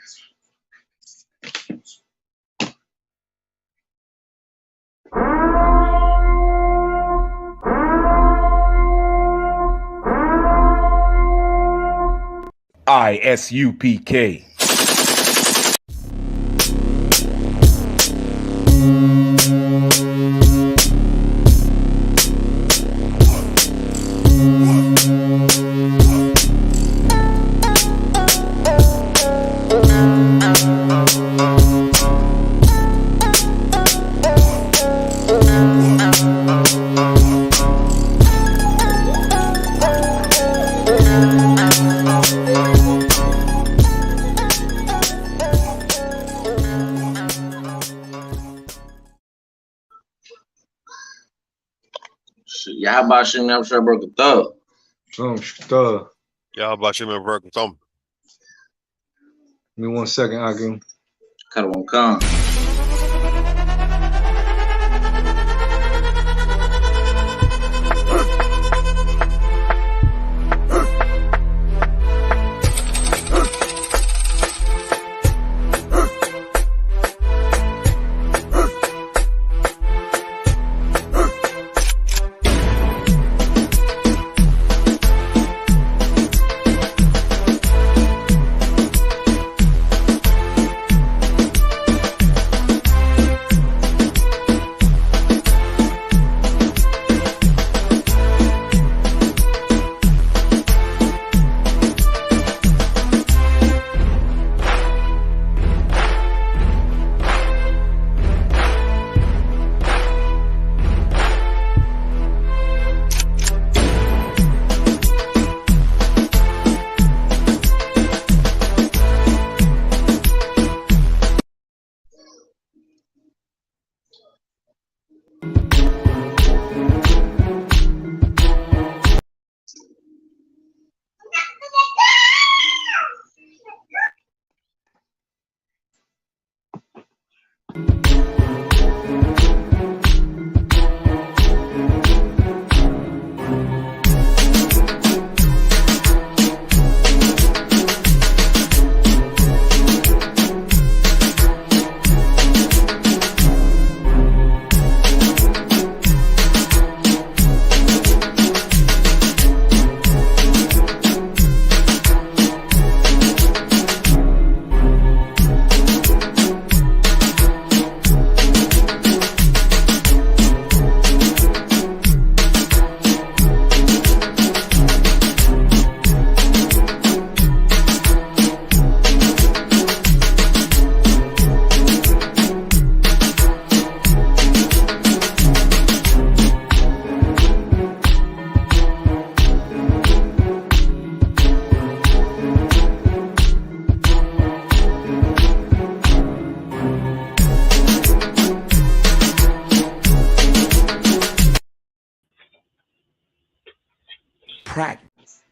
Isupk. Yahba Shem Yahshua Barakatuh. Yahba Shem Barakatuh. Give me 1 second, Akim. Karawan Khan. Practice.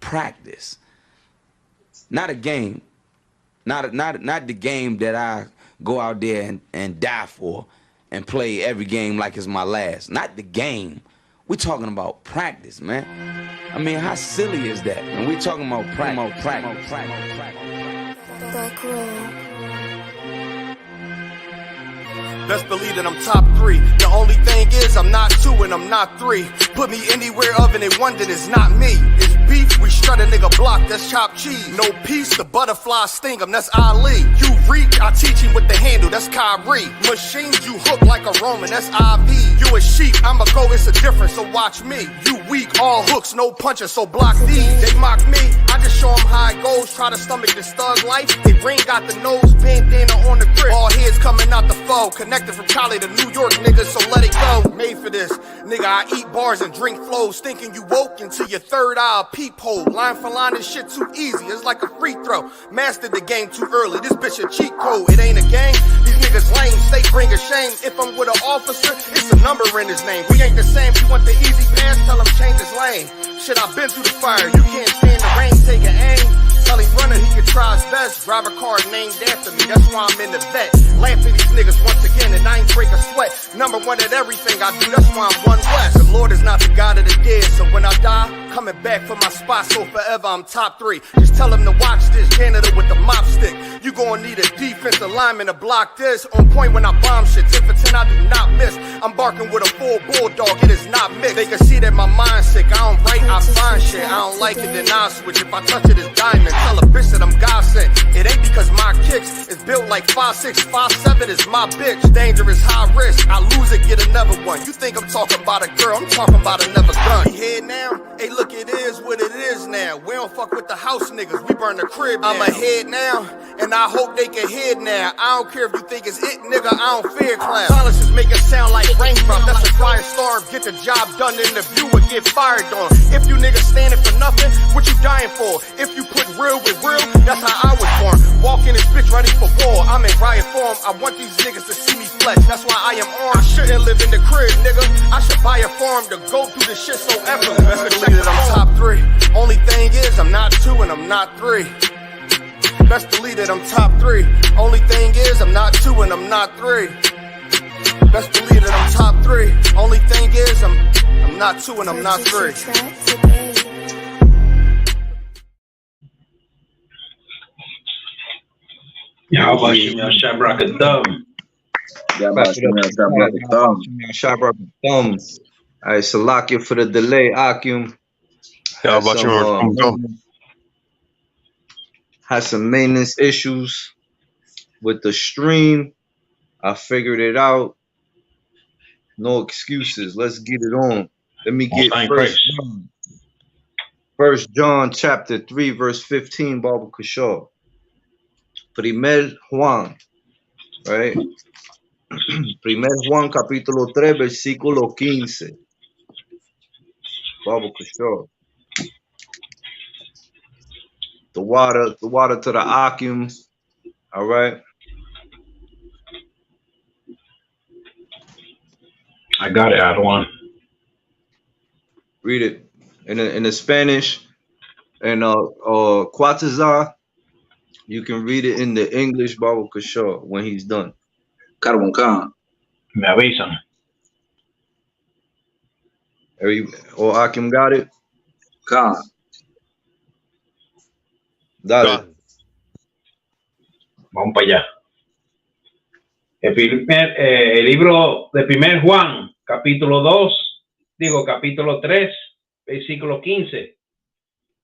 Practice. Not a game. Not the game that I go out there and die for and play every game like it's my last. Not the game. We're talking about practice, man. I mean, how silly is that? And we're talking about practice. Best believe that I'm top 3. The only thing is I'm not 2 and I'm not 3. Put me anywhere of and they wonder it's not me. It's beef, we strut a nigga block, that's chopped cheese. No peace, the butterfly sting him, that's Ali. You reek, I teach him with the handle, that's Kyrie. Machines you hook like a Roman, that's IV. You a sheep, I'm a go, it's a difference, so watch me. You weak, all hooks, no punches, so block these. They mock me, I just show them how it goes. Try to stomach this thug life. They ring got the nose, bandana on the grip. All heads coming out the foe. Connected from Cali to New York, nigga, so let it go. Made for this, nigga, I eat bars and drink flows. Thinking you woke into your third eye peephole. Line for line, this shit too easy, it's like a free throw. Mastered the game too early, this bitch a cheat code. It ain't a game, these niggas lame, they bring a shame. If I'm with an officer, it's a number in his name. We ain't the same, you want the easy pass, tell him change his lane. Shit, I've been through the fire, you can't stand the rain, take an aim. Tell him runner he can try his best. Drive a car named after me, that's why I'm in the vet. Laugh at these niggas once again and I ain't break a sweat. Number one at everything I do, that's why I'm one west. The Lord is not the God of the dead, so when I die, coming back for my spot, so forever I'm top 3. Just tell him to watch this janitor with the mop stick. You gon' need a defensive lineman to block this. On point when I bomb shit, 10 for 10 I do not miss. I'm barking with a full bulldog, it is not mixed. They can see that my mind's sick, I don't write, I find shit. I don't like it, then I'll switch. If I touch it, it's diamond. Tell a bitch that I'm God sent. It ain't because my kicks is built like 5'6", 5'7" is my bitch. Dangerous, high risk, I lose it, get another one. You think I'm talking about a girl, I'm talking about another gun. We here now, hey look, it is what it is now. We don't fuck with the house niggas, we burn the crib now. I'm ahead now, and I hope they can hear now. I don't care if you think it's it, nigga, I don't fear clowns. Silences make it sound like raindrop, that's a firestorm. Get the job done in the view and get fired on. If you niggas standing for nothing, what you dying for? If you put real with real, that's how I was born. Walk in this bitch ready for war, I'm in riot form. I want these niggas to see me flex, that's why I am armed. I shouldn't live in the crib, nigga, I should buy a farm to go through this shit so effortless. Best believe that I'm top 3. Only thing is, I'm not 2 and I'm not 3. Best believe that I'm top 3. Only thing is, I'm not 2 and I'm not 3. Best believe that I'm top 3. Only thing is, I'm not 2 and I'm not 3. How about you, Shabrakadum? All right, Salakia for the delay, Akim. How about you? Had some maintenance issues with the stream. I figured it out. No excuses. Let's get it on. Let me get First John chapter 3, verse 15, Baba Kashaw. Primer Juan, right? Primer Juan capítulo 3, versículo 15. Baba Kashaw. The water to the Akim. All right. I got it, Adwan. Read it in the Spanish and Quatazar. You can read it in the English, Baba Kashaw, when he's done. Carbon Khan. Me avisan. Akim got it? Khan. Dale. Vamos para allá. El libro de Primer Juan, capítulo 3, versículo 15.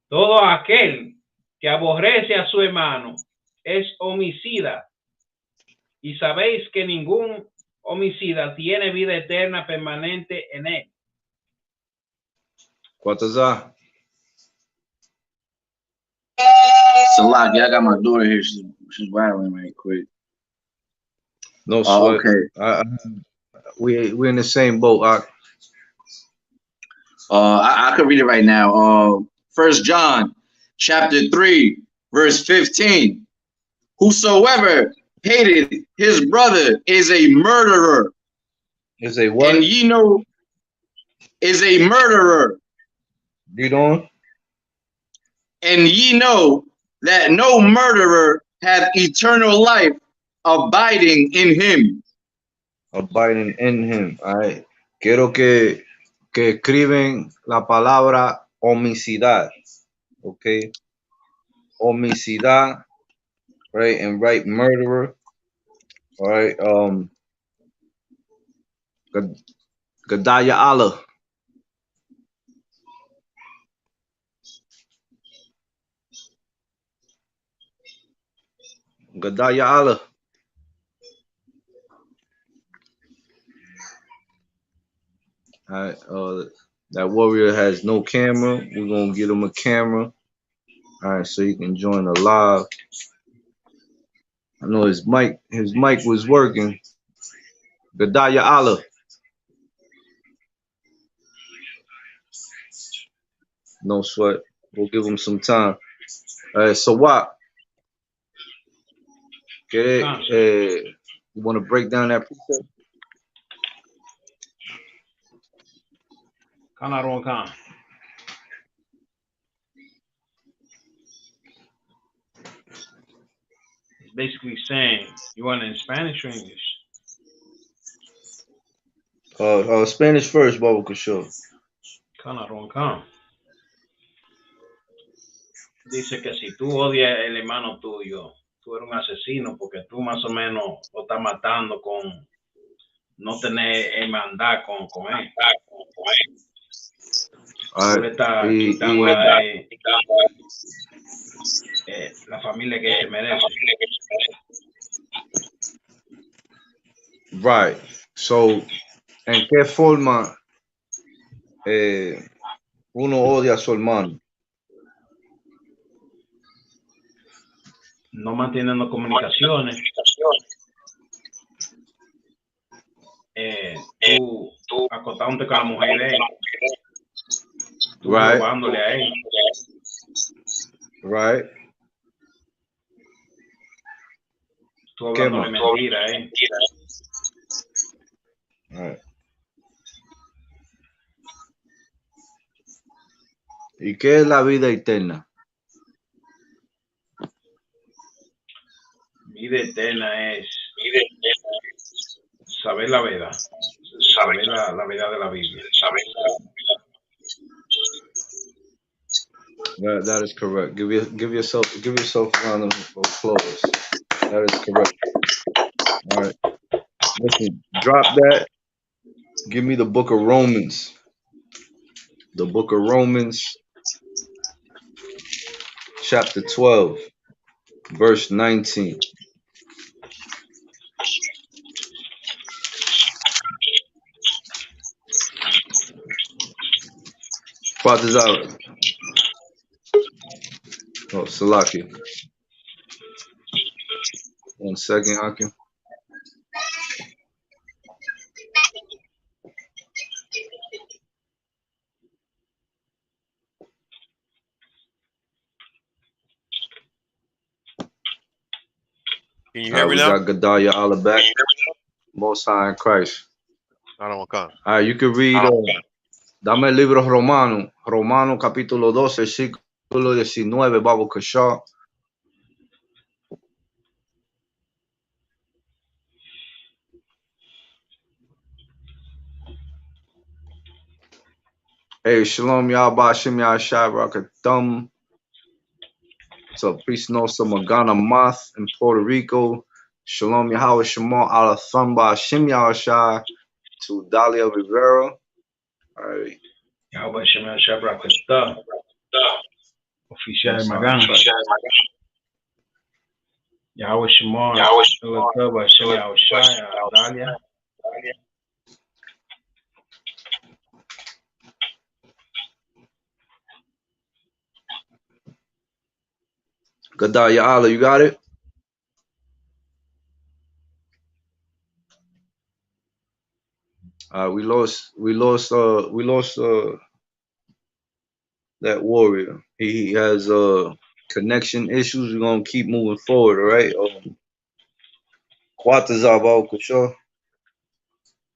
Todo aquel que aborrece a su hermano es homicida, y sabéis que ningún homicida tiene vida eterna permanente en él. Quatazar. Salaki, I got my daughter here. She's rattling right quick. No sweat. Okay. We're in the same boat. I can read it right now. First John chapter 3, verse 15. Whosoever hated his brother is a murderer. Is a what? And ye know is a murderer. Read on. And ye know that no murderer hath eternal life abiding in him. Abiding in him. All right. Quiero que escriben la palabra homicidad. Okay. Homicidad. Right. And write murderer. All right. Gadaya Allah. Gadaya Allah. All right, that warrior has no camera. We're gonna get him a camera. All right, so he can join the live. I know his mic was working. Gadaya Allah. No sweat. We'll give him some time. All right, so what? Okay, you want to break down that precept? Khan. basically saying? You want it in Spanish or English? Spanish first, Baba Sure. Con. Dice que si tú odias el hermano tuyo, tú eres un asesino porque tú más o menos lo estás matando con no tener hermandad con él. Tú le estás quitando a él, la familia que se merece. Right. So, ¿en qué forma uno odia a su hermano? No manteniendo comunicaciones. Tú acostándote con la mujer de él. Tú robándole a él. Right. Tú hablándole mentira a él. Right. ¿Y qué es la vida eterna? Vida eterna es saber la verdad. Saber la verdad de la Biblia. That is correct. Give yourself a round of applause. That is correct. All right. Listen, drop that. Give me the book of Romans. The book of Romans, chapter 12, verse 19. Father Oh, Salaki. 1 second, Hakim. Can you hear me now? We got Gedalia Allah back. Most High in Christ. I don't want to come. All right, you can read. Dame el libro Romano capítulo 12, versículo 19, Baba Kashaw. Hey, Shalom Yahba Shem Yahshai Rakathum. So, Priest Nosa Magana Moth in Puerto Rico. Shalom Yahweh Shema Ala Thumba Shem Yahshai to Dalia Rivera. All right. Yahweh Shem Yahshai Rakathum. Oficial Magana. Yahweh Shema Rakathum Shem Yahshai Dalia. Gedalia Allah, you got it? We lost that warrior. He has connection issues. We're gonna keep moving forward, all right? Cuatro Kusho.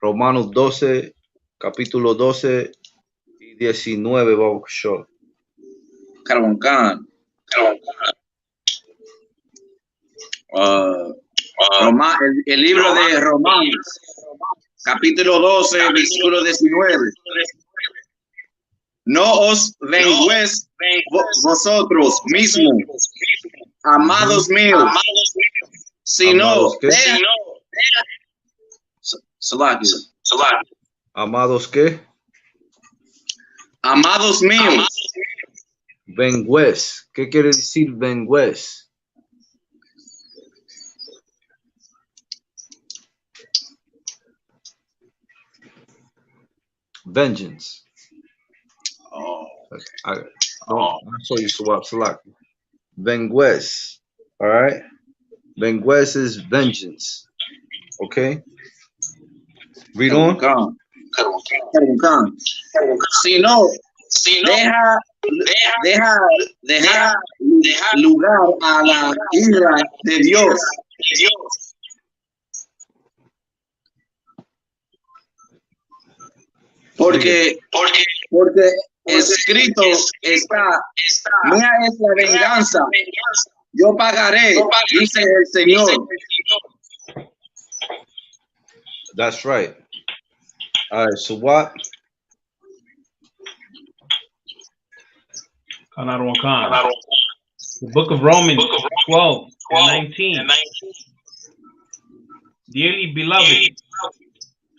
Romanos 12, capítulo 12 y 19, Baba Kusho. Carbon Khan. El libro de Romanos, capítulo 12, versículo 19. No os venguéis vosotros mismos, amados míos, sino Amados, ¿qué? Amados míos. Vengués. ¿Qué quiere decir vengués? Vengeance. I'll show you Salaki. Vengués. All right. Vengués is vengeance. Okay. Read on. Si no, deja lugar a la ira de Dios. Porque escrito está, mía es la venganza, Yo pagaré, dice el Señor. That's right. All right, so what? The book of Romans 12 and 19. Dearly beloved,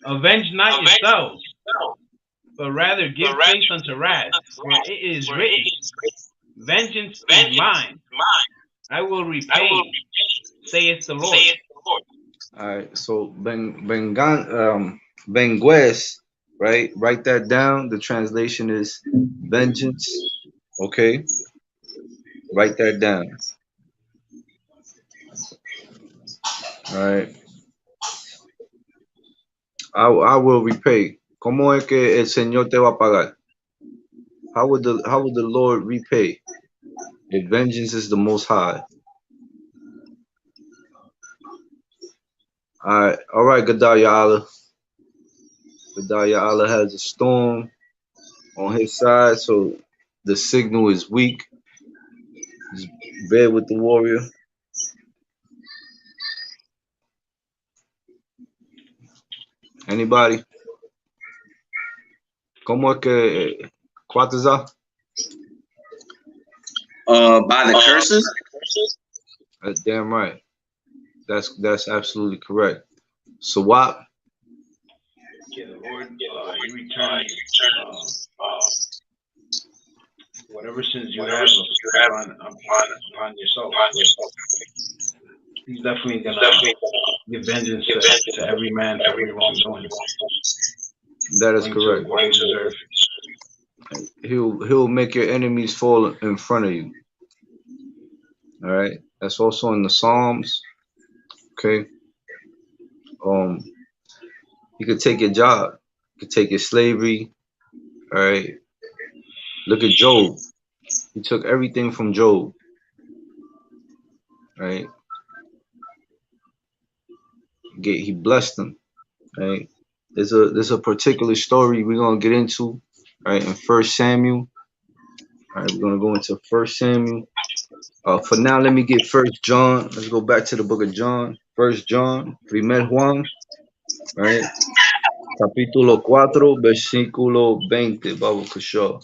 avenge not yourselves, but rather give place unto wrath, for it is written, vengeance is mine, I will repay, saith the Lord. All right, so vengues, right? Write that down. The translation is vengeance. Okay, write that down. All right. I will repay. ¿Cómo es que el Señor te va a pagar? How would the Lord repay? If vengeance is the Most High. All right, Gedalia Allah. Gedalia Allah has a storm on his side, so the signal is weak. Just bear with the warrior. Anybody? ¿Cómo es que Quataza? By the curses. Damn right. That's absolutely correct. So what? Yeah, the Lord, you return whatever sins you have upon yourself. He's definitely gonna give vengeance to every man for every wrongdoing. That is correct. What he deserves. He'll make your enemies fall in front of you. All right. That's also in the Psalms. Okay. He could take your job. He could take your slavery. All right. Look at Job. He took everything from Job. Right. He blessed them. Right. There's a particular story we're gonna get into. Right, in 1 Samuel. All right, we're gonna go into 1 Samuel. For now, let me get 1 John. Let's go back to the book of John. 1 John, primer Juan, right? Capítulo 4, versículo 20. Babu Kushaw.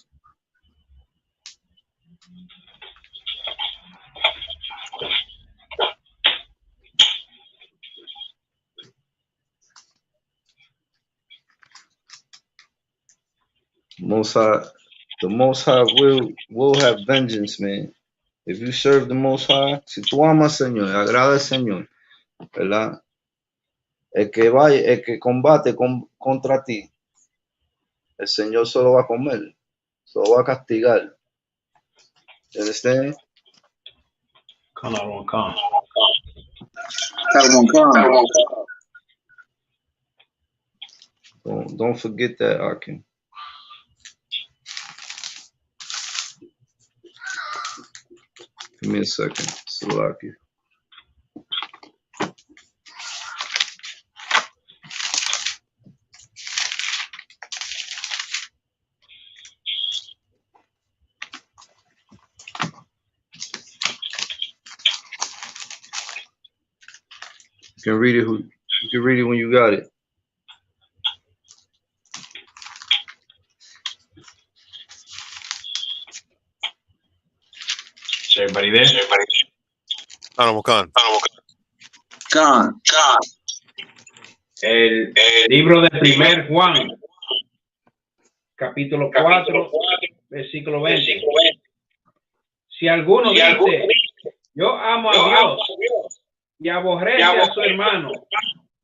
The Most High will have vengeance, man. If you serve the Most High, si tú amas al Señor, agrada al Señor, ¿verdad? El que combate contra ti, el Señor solo va a comer, solo va a castigar. You understand? Don't forget that, Akim. Give me a second, Salaki. You can read it when you got it. Is everybody there? Khan. El libro de primer Juan, capítulo 4, versículo 20. Si alguno dice, yo amo a Dios y aborrece a su hermano,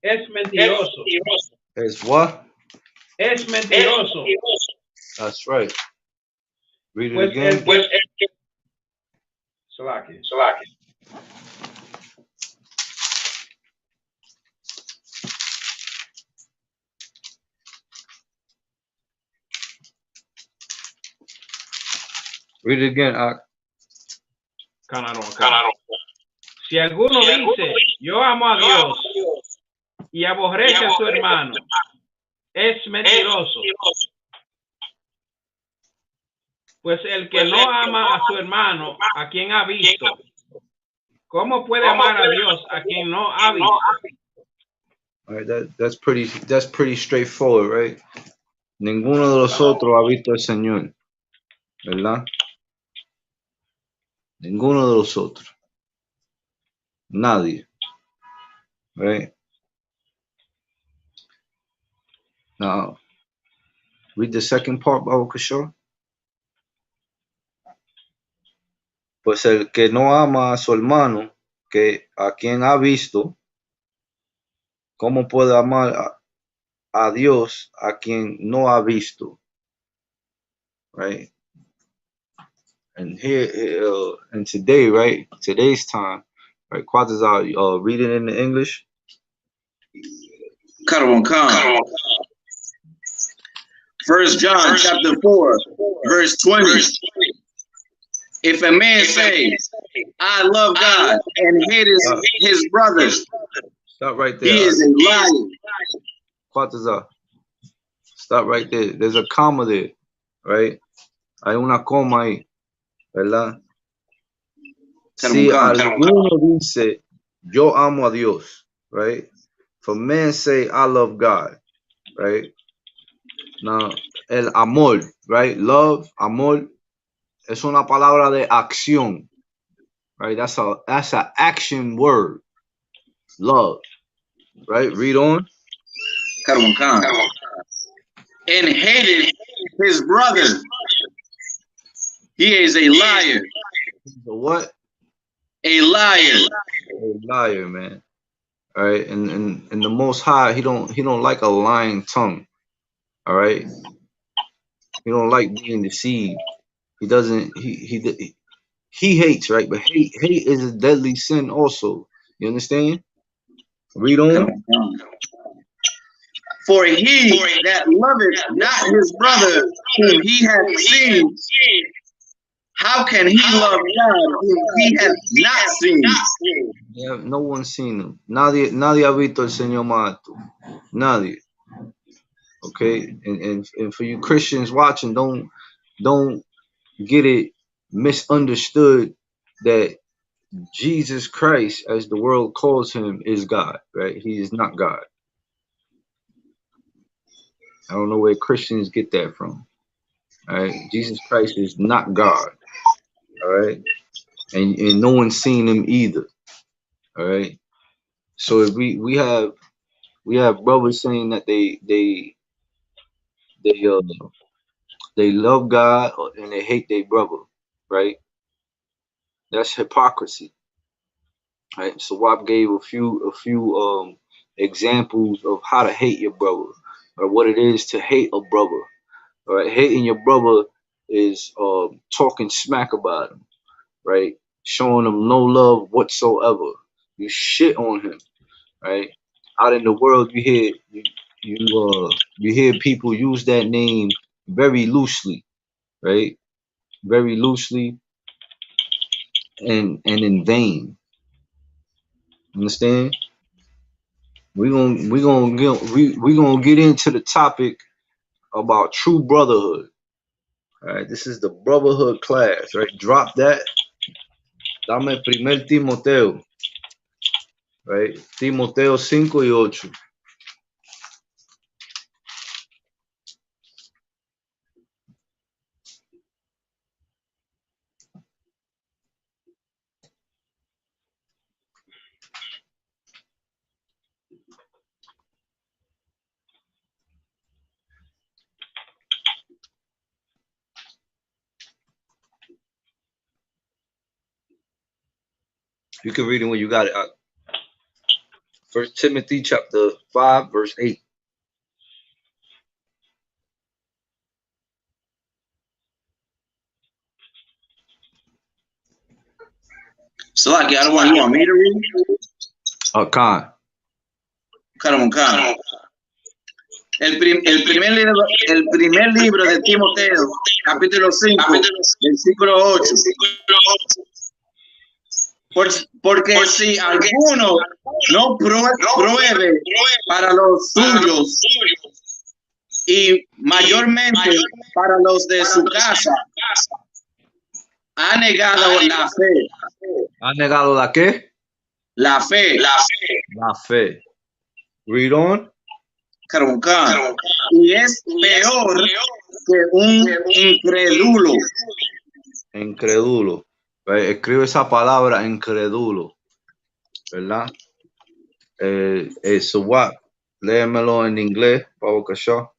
es mentiroso. Es what? Es mentiroso. That's right. Read it again. Salaki. Read it again. Si alguno dice, yo amo a Dios y aborrece a su hermano, es mentiroso. Pues el que no ama a su hermano, a quien ha visto, ¿Cómo puede amar a Dios a quien no ha visto? All right, that's pretty straightforward, right? Ninguno de los otros ha visto al Señor, ¿verdad? Ninguno de los otros. Nadie. Right? Now, read the second part, Baba Kishore. Pues el que no ama a su hermano, que a quien ha visto, ¿cómo puede amar a Dios a quien no ha visto? Right? And here, and today, right? Today's time, right? Quatazar, read it in the English. Come on. First John chapter 4, verse 20. If a man say, I love God and hate his brother, Stop right there. he is a liar. Quatazar. Stop right there. There's a comma there, right? Hay una coma ahí, ¿verdad? Si alguno dice, yo amo a Dios, right? If a man say, I love God, right? Now, el amor, right? Love, amor, es una palabra de acción, right? That's a action word. Love, right? Read on. And hated his brother, he is a liar. The what? A liar. A liar, man. All right, and the Most High, he don't like a lying tongue. All right, he don't like being deceived. He doesn't. He hates, right? But hate is a deadly sin also. You understand? Read on. For he that loveth not his brother whom he hath seen, how can he love God whom he hath not seen? Yeah, no one's seen him. Nadie ha visto el Señor Mato. Nadie. Okay, and for you Christians watching, don't get it misunderstood that Jesus Christ, as the world calls him, is God. Right? He is not God. I don't know where Christians get that from. All right, Jesus Christ is not God. All right, and no one's seen him either. All right, so if we have brothers saying that they love God and they hate their brother, right? That's hypocrisy. Right? So Wap gave a few examples of how to hate your brother, or what it is to hate a brother. All right, hating your brother is talking smack about him, right? Showing him no love whatsoever. You shit on him, right? Out in the world, you hear people use that name very loosely, right? Very loosely and in vain. Understand? We're gonna get into the topic about true brotherhood. All right, this is the brotherhood class, right? Drop that. Dame primer Timoteo, right? Timoteo 5:8. You can read it when you got it. First Timothy chapter 5, verse 8. Salaki, I don't want you want me to read. Khan. Khan. El primer libro de Timoteo, capítulo 5, versículo 8. Porque si alguno no pruebe para los suyos y mayormente para los de su casa, ha negado la fe Ha negado la qué? La fe. La fe. Read on. Carboncan. Y es peor que un incrédulo. Incrédulo. Right? Escribe esa palabra incrédulo. ¿Verdad? So what? Léemelo en inglés, Pablo Cachó.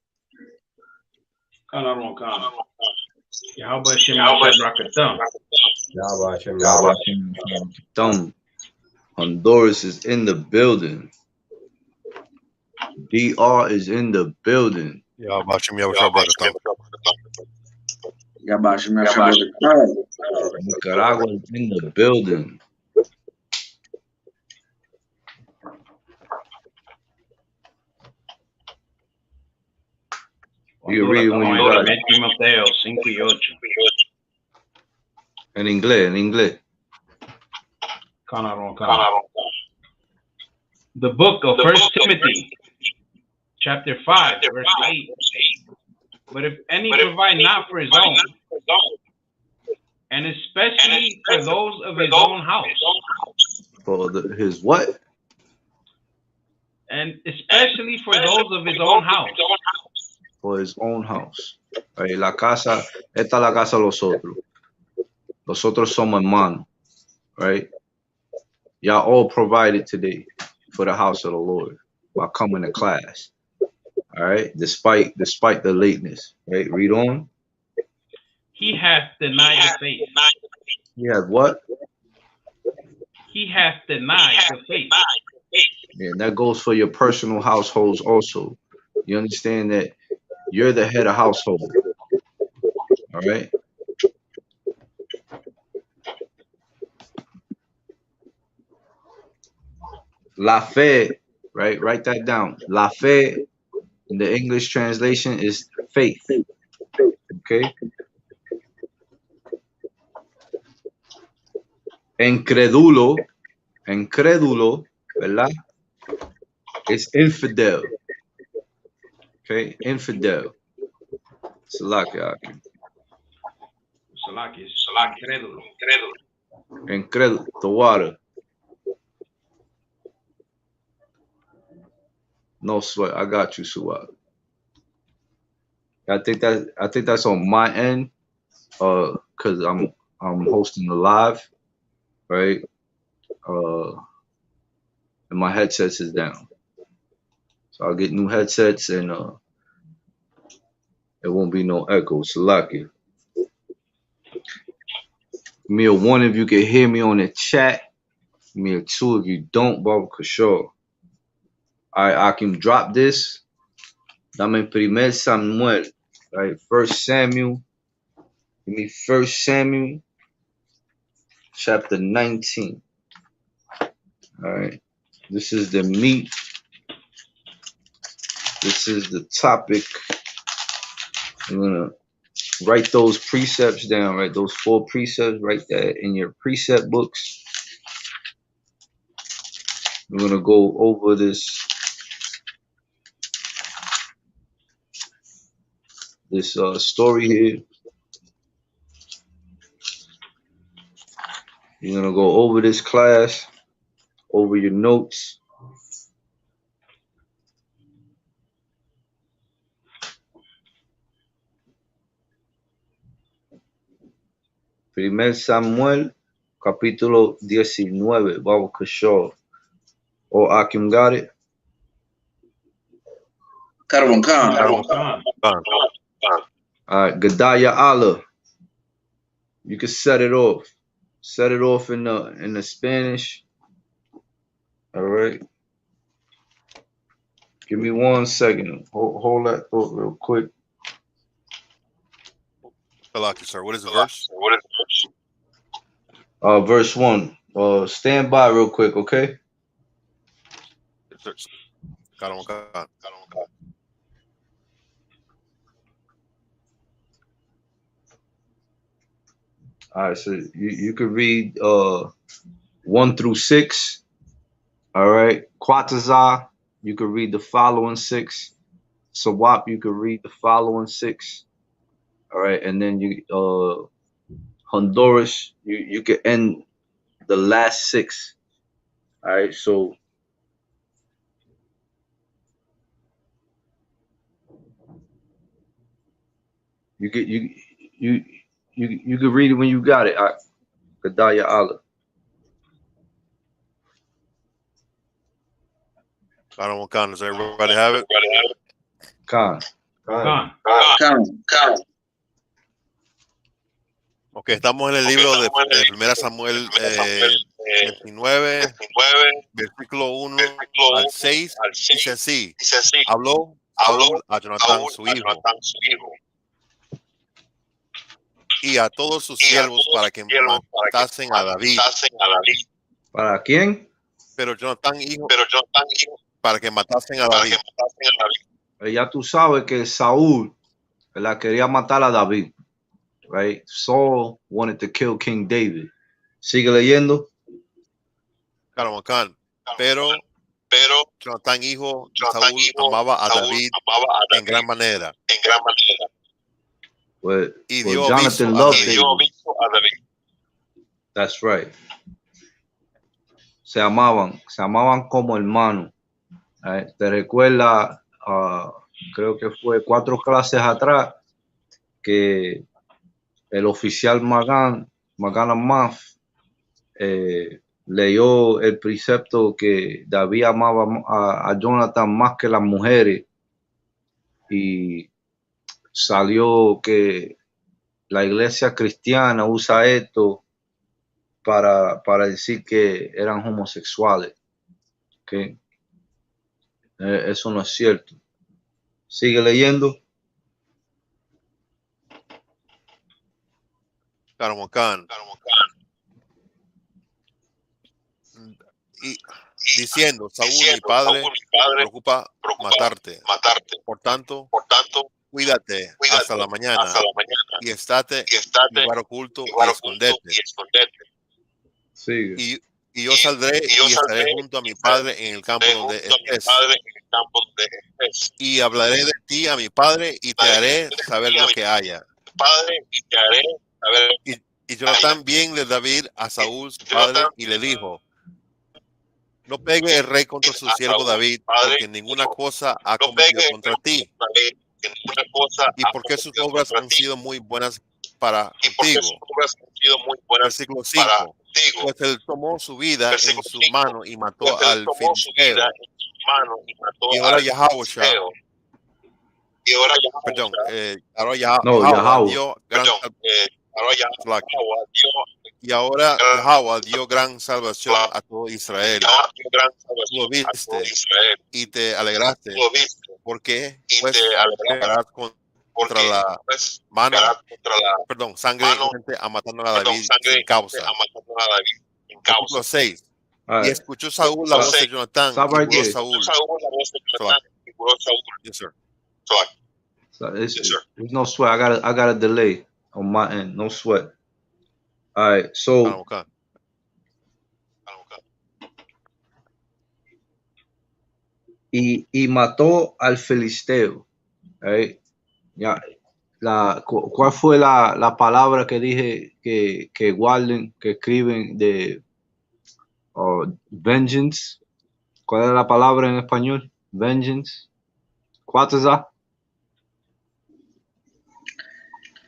Honduras is in the building. DR is in the building. Yabashim Yabashim Brakatan. Nicaragua is in the building. You read when you got it. Timoteo 5:8. En inglés. The book of First Timothy, chapter 5, verse 8. But if any provide not for his own, and especially for those of his own house. For his what? And especially for those of his own house. For his own house. Right, la casa, esta es la casa de los otros. Nosotros somos hermanos. Right? Y'all all provided today for the house of the Lord by coming to class. All right, despite the lateness. Right, read on. He hath denied the faith. He has what? He hath denied the faith. Yeah, that goes for your personal households also. You understand that you're the head of household. All right. La fe, right? Write that down. La fe in the English translation is faith. Okay. Incrédulo, ¿verdad? It's infidel. Okay, infidel. Salaki. Incrédulo, the water. No sweat. I got you, Suwak. I think that's on my end. Cause I'm hosting the live, right? And my headsets is down. So I'll get new headsets and there won't be no echo. Salaki. Me a 1 if you can hear me on the chat. Me a 2 if you don't, Baba Kashor. Alright, I can drop this. Dame primer Samuel. Right, 1 Samuel. Give me 1 Samuel chapter 19. Alright. This is the meat. This is the topic. I'm gonna write those precepts down, right? Those 4 precepts, write that in your precept books. We're gonna go over this story here. You're gonna go over this class, over your notes. Primer Samuel, capítulo 19, Baba Kashor. Or Akim got it? Carbon Khan. All right, Gadaya Allah. You can set it off. Set it off in the Spanish. All right. Give me 1 second. Hold that thought real quick. Salaki, sir. What is the verse? Verse 1. Stand by real quick, okay? All right, so you could read 1 through 6. All right. Quatazar, you could read the following 6. Sawap, you could read the following 6. All right, and then you Honduras, you could end the last 6. All right, so you can read it when you got it. Kedaya Allah. Khan, does everybody have it? Khan. Khan. Ok, estamos en el libro de 1 Samuel 29, versículo 1 al 6. Dice así: habló Saúl a Jonatán su hijo y a todos sus siervos para que matasen a David. ¿Para quién? Pero Jonatán hijo para que matasen a David. Ya tú sabes que Saúl la quería matar a David. Right? Saul wanted to kill King David. Sigue leyendo. Claro, Khan. Pero Jonatán hijo de Saúl amaba a David en gran manera. Y dio Jonathan aviso a loved David. That's right. Se amaban como hermanos. Right? Te recuerda, creo que fue 4 clases atrás, que el oficial Magan Amaf leyó el precepto que David amaba a Jonathan más que las mujeres, y salió que la iglesia cristiana usa esto para decir que eran homosexuales. ¿Okay? Eso no es cierto. Sigue leyendo. Claro, Khan. Y diciendo: Saúl, mi padre, preocupa matarte. Por tanto, cuídate hasta la mañana y estate en lugar oculto y escondete. Sigue. Y yo saldré y estaré junto a mi padre en el campo donde estés. Y hablaré de ti a mi padre y te haré saber lo que haya. Y Jonatán bien de David a Saúl su padre y le dijo: no pegue el rey contra su siervo David, porque ninguna cosa ha cometido contra ti, y porque sus obras han sido muy buenas para contigo. Versículo 5. Pues él tomó su vida en su mano y mató al filisteo. Y ahora Yahusha, perdón, ahora Yahweh dio gran y ahora Yahweh dio gran salvación a todo Israel. Tú lo viste y te alegraste, porque pues pegarás contra la mano, perdón, sangre inocente a matando a David sin causa. Versículo 6. Y escuchó Saúl la voz de Jonatán y curó Saúl. Yes, sir. There's no sweat. I got a delay on my end. No sweat. All right. So y mató al filisteo. Right? Ya. ¿Cuál fue la palabra que dije que guarden, que escriben de vengeance? ¿Cuál es la palabra en español? Vengeance. ¿Cuál es esa?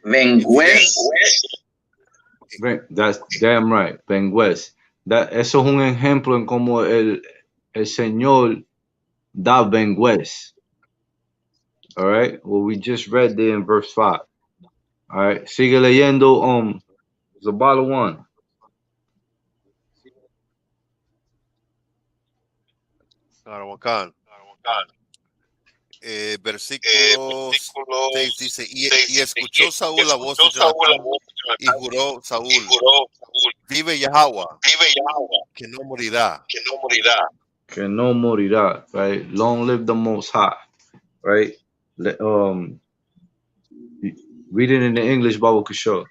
Vengeance. That's damn right. Vengeance. Eso es un ejemplo en cómo el Señor da vengeance. All right. Well, we just read there in verse 5. All right. Sigue leyendo. Zabala 1. Versículo 6 dice: y escuchó Saúl la voz de Jonatán y juró Saúl: vive Yahweh, que no morirá. Que no morirá. Right. Long live the Most High. Right. Read it in the English Bible, Kishore.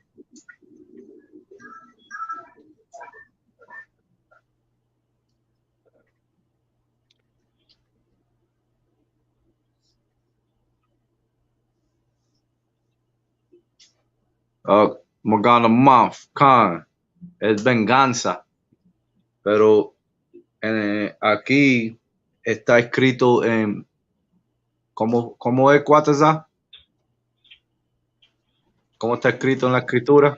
Morgana Month, Khan, es venganza. pero aquí está escrito en ¿cómo es Cuatazá? ¿Cómo está escrito en la escritura?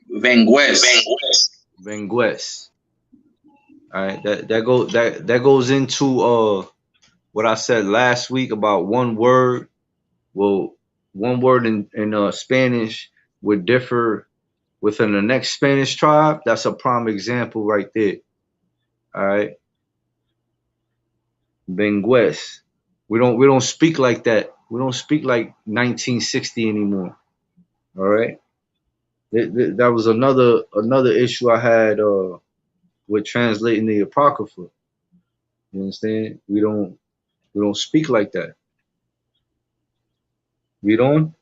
Vengues. Vengues. All right, that goes into what I said last week about one word. Well, one word in Spanish would differ within the next Spanish tribe. That's a prime example right there. All right. Bengues. We don't speak like that. We don't speak like 1960 anymore. All right. That was another issue I had with translating the Apocrypha. You understand? We don't speak like that. We don't.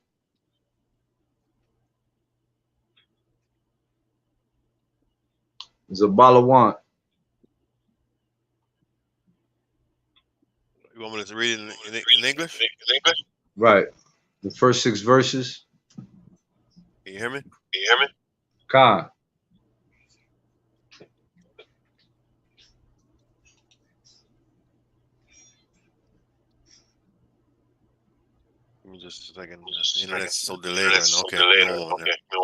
It's a Balawan. You want me to read it in English? Right. The first 6 verses. Can you hear me? Khan. Give me just a second. The internet's so delayed right now. Okay. No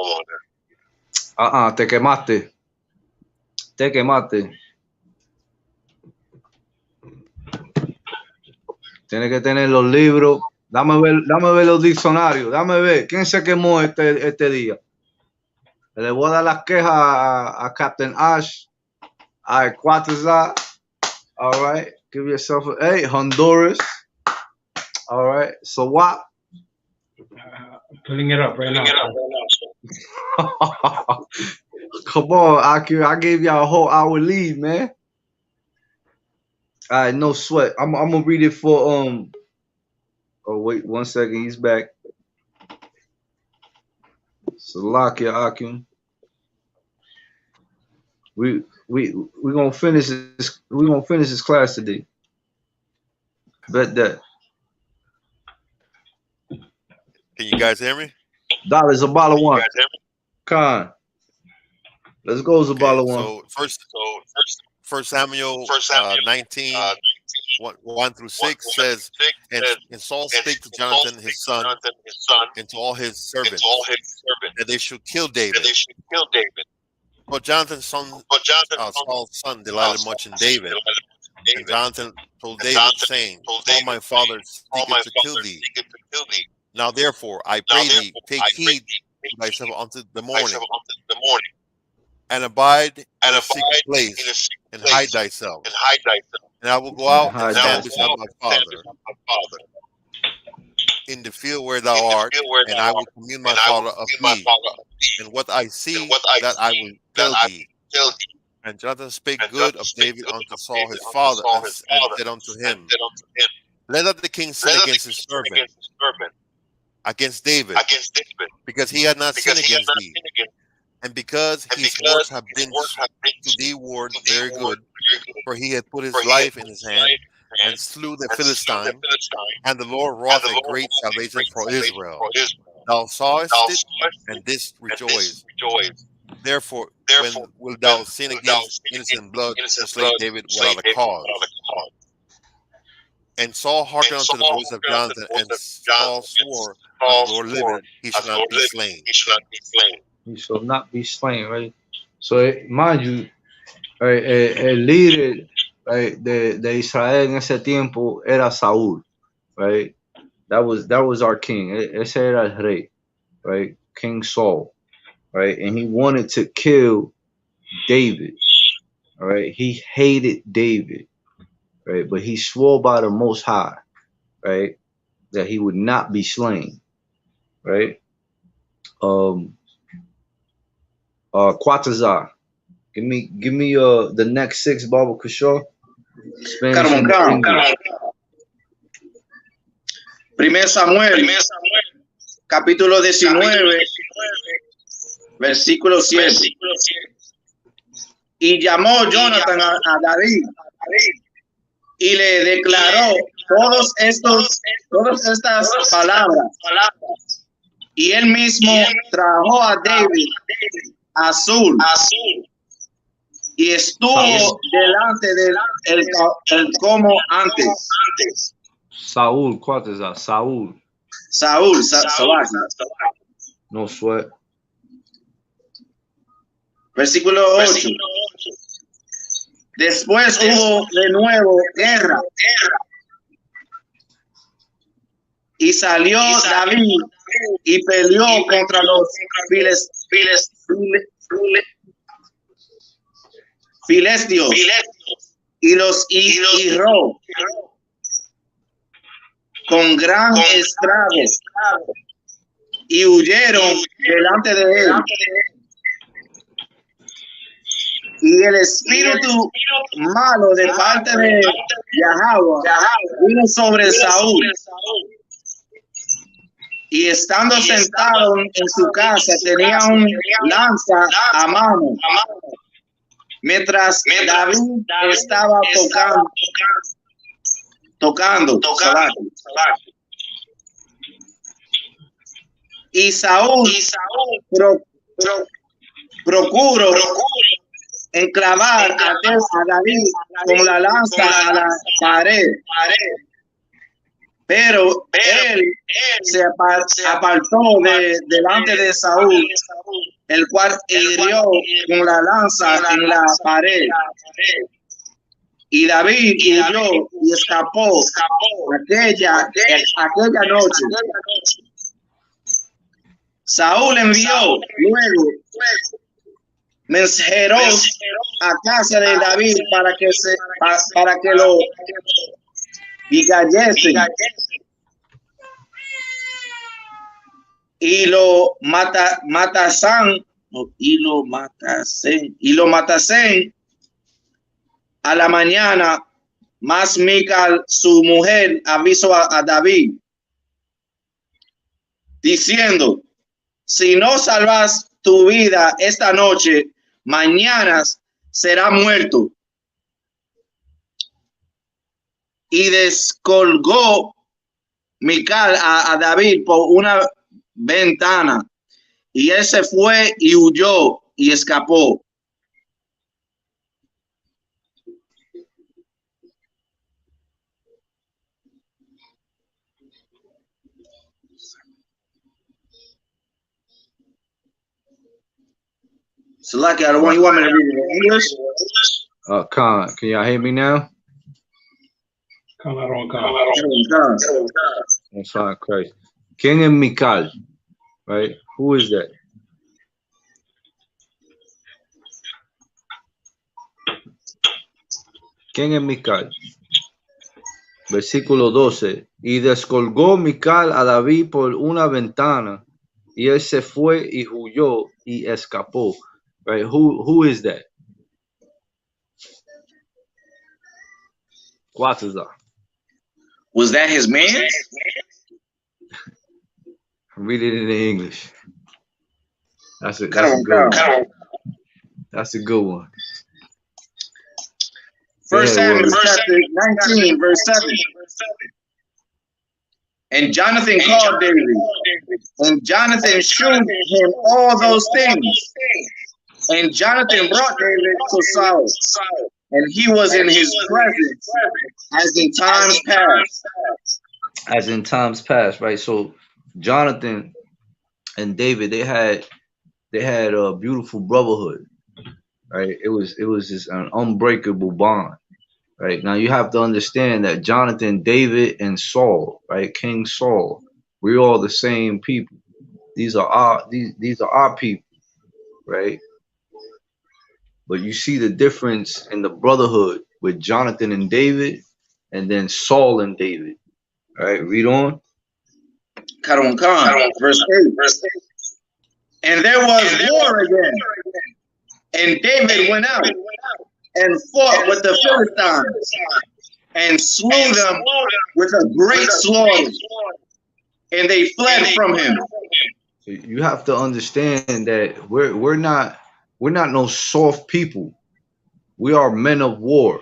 more. Te quemaste. Tienes que tener los libros. Dame ver los diccionarios. Dame ver. ¿Quién se quemó este día? Le voy a dar las quejas a Captain Ash. All right, Cuatazá. All right. Give yourself a... Hey, Honduras. All right. So what? Pulling it up right now. Come on, Akira. I gave y'all a whole hour lead, man. All right, no sweat. I'm gonna read it for Oh wait, 1 second. He's back. Salakia Akim. We gonna finish this. We gonna finish this class today. Bet that. Can you guys hear me? $1 a bottle of wine. Khan. Let's go, Zabala one. So first Samuel 19, 1 through 6 says, and Saul spake to Jonathan his son, and to all his servants, that they should kill David. But Jonathan's son, Saul's son, delighted much in David. And Jonathan told David, saying, all my father seeketh to kill thee. Now therefore, I pray thee, take heed to thyself unto the morning, and abide in a secret place, and hide thyself. And I will go out and stand beside my father in the field where thou art, and I will commune my father of thee. And what I see, that I will tell thee. And Jonathan spake good of David unto Saul his father, and said unto him, let not the king sin against his servant, against David, because he had not sinned against thee. And because his works have been to thee ward very good, for he had put his life in his hand, and slew the Philistine, and the Lord wrought a great salvation for Israel. Thou sawest it, and didst rejoice. Therefore, when wilt thou sin against innocent blood to slay David without a cause? And Saul hearkened unto the voice of Jonathan, and Saul swore, as the Lord liveth, he shall not be slain. He shall not be slain, right? So, mind you, right, el líder, right, de Israel en ese tiempo era Saúl, right? That was our king. Ese era el rey, right? King Saul, right? And he wanted to kill David, all right? He hated David, right? But he swore by the Most High, right, that he would not be slain, right? Quatazar. Give me the next 6, Baba Kushor. Primer Samuel, capítulo 19, versículo 7. Y llamó Jonathan a David y le declaró todas estas palabras. Y él mismo trajo a David a Saúl y estuvo delante de él como antes. Saúl, ¿cuánto es that? Saúl. Saúl, Salaki. No sweat. Versículo 8. Después hubo de nuevo guerra. Y salió David y peleó contra los filisteos y los hirió con gran estrago y huyeron delante de él. Y el espíritu malo de parte de Yahweh vino sobre Saúl. Y estando sentado en su casa, tenía un lanza a mano. Mientras David estaba tocando. Y Saúl procuró enclavar a David con la lanza a la pared. Pero él se apartó delante de Saúl, el cual hirió con la lanza en la pared. Y David huyó y escapó aquella noche. Saúl envió luego mensajeros a casa de David para que lo vigallesen y lo matasen a la mañana. Mas Mical, su mujer, avisó a David diciendo: si no salvas tu vida esta noche, mañana será muerto. Y descolgó Mical a David por una ventana, y él se fue y huyó y escapó. Salaki, I don't want you want me to read it in English? Can y'all hear me now? That's fine, Christ. ¿Quién es Mical? Right? Who is that? ¿Quién es Mical? Versículo 12. Y descolgó Mical a David por una ventana, y él se fue y huyó y escapó. Right? Who is that? What is that? Was that his man? Read it in English. That's a good one. That's a good one. First Samuel chapter 19, verse 7. And Jonathan called David, and Jonathan shewed him all those things. And Jonathan brought David to Saul, and he was in his presence as in times past. As in times past, right? So Jonathan and David, they had a beautiful brotherhood, right? It was just an unbreakable bond, right? Now you have to understand that Jonathan, David, and Saul, right? King Saul, we're all the same people. These are our people, right? But you see the difference in the brotherhood with Jonathan and David, and then Saul and David. All right, read on. Verse 8. And there was war again, and David went out and fought with the Philistines and slew them with a great slaughter, and they fled from him. So you have to understand that we're not no soft people. We are men of war.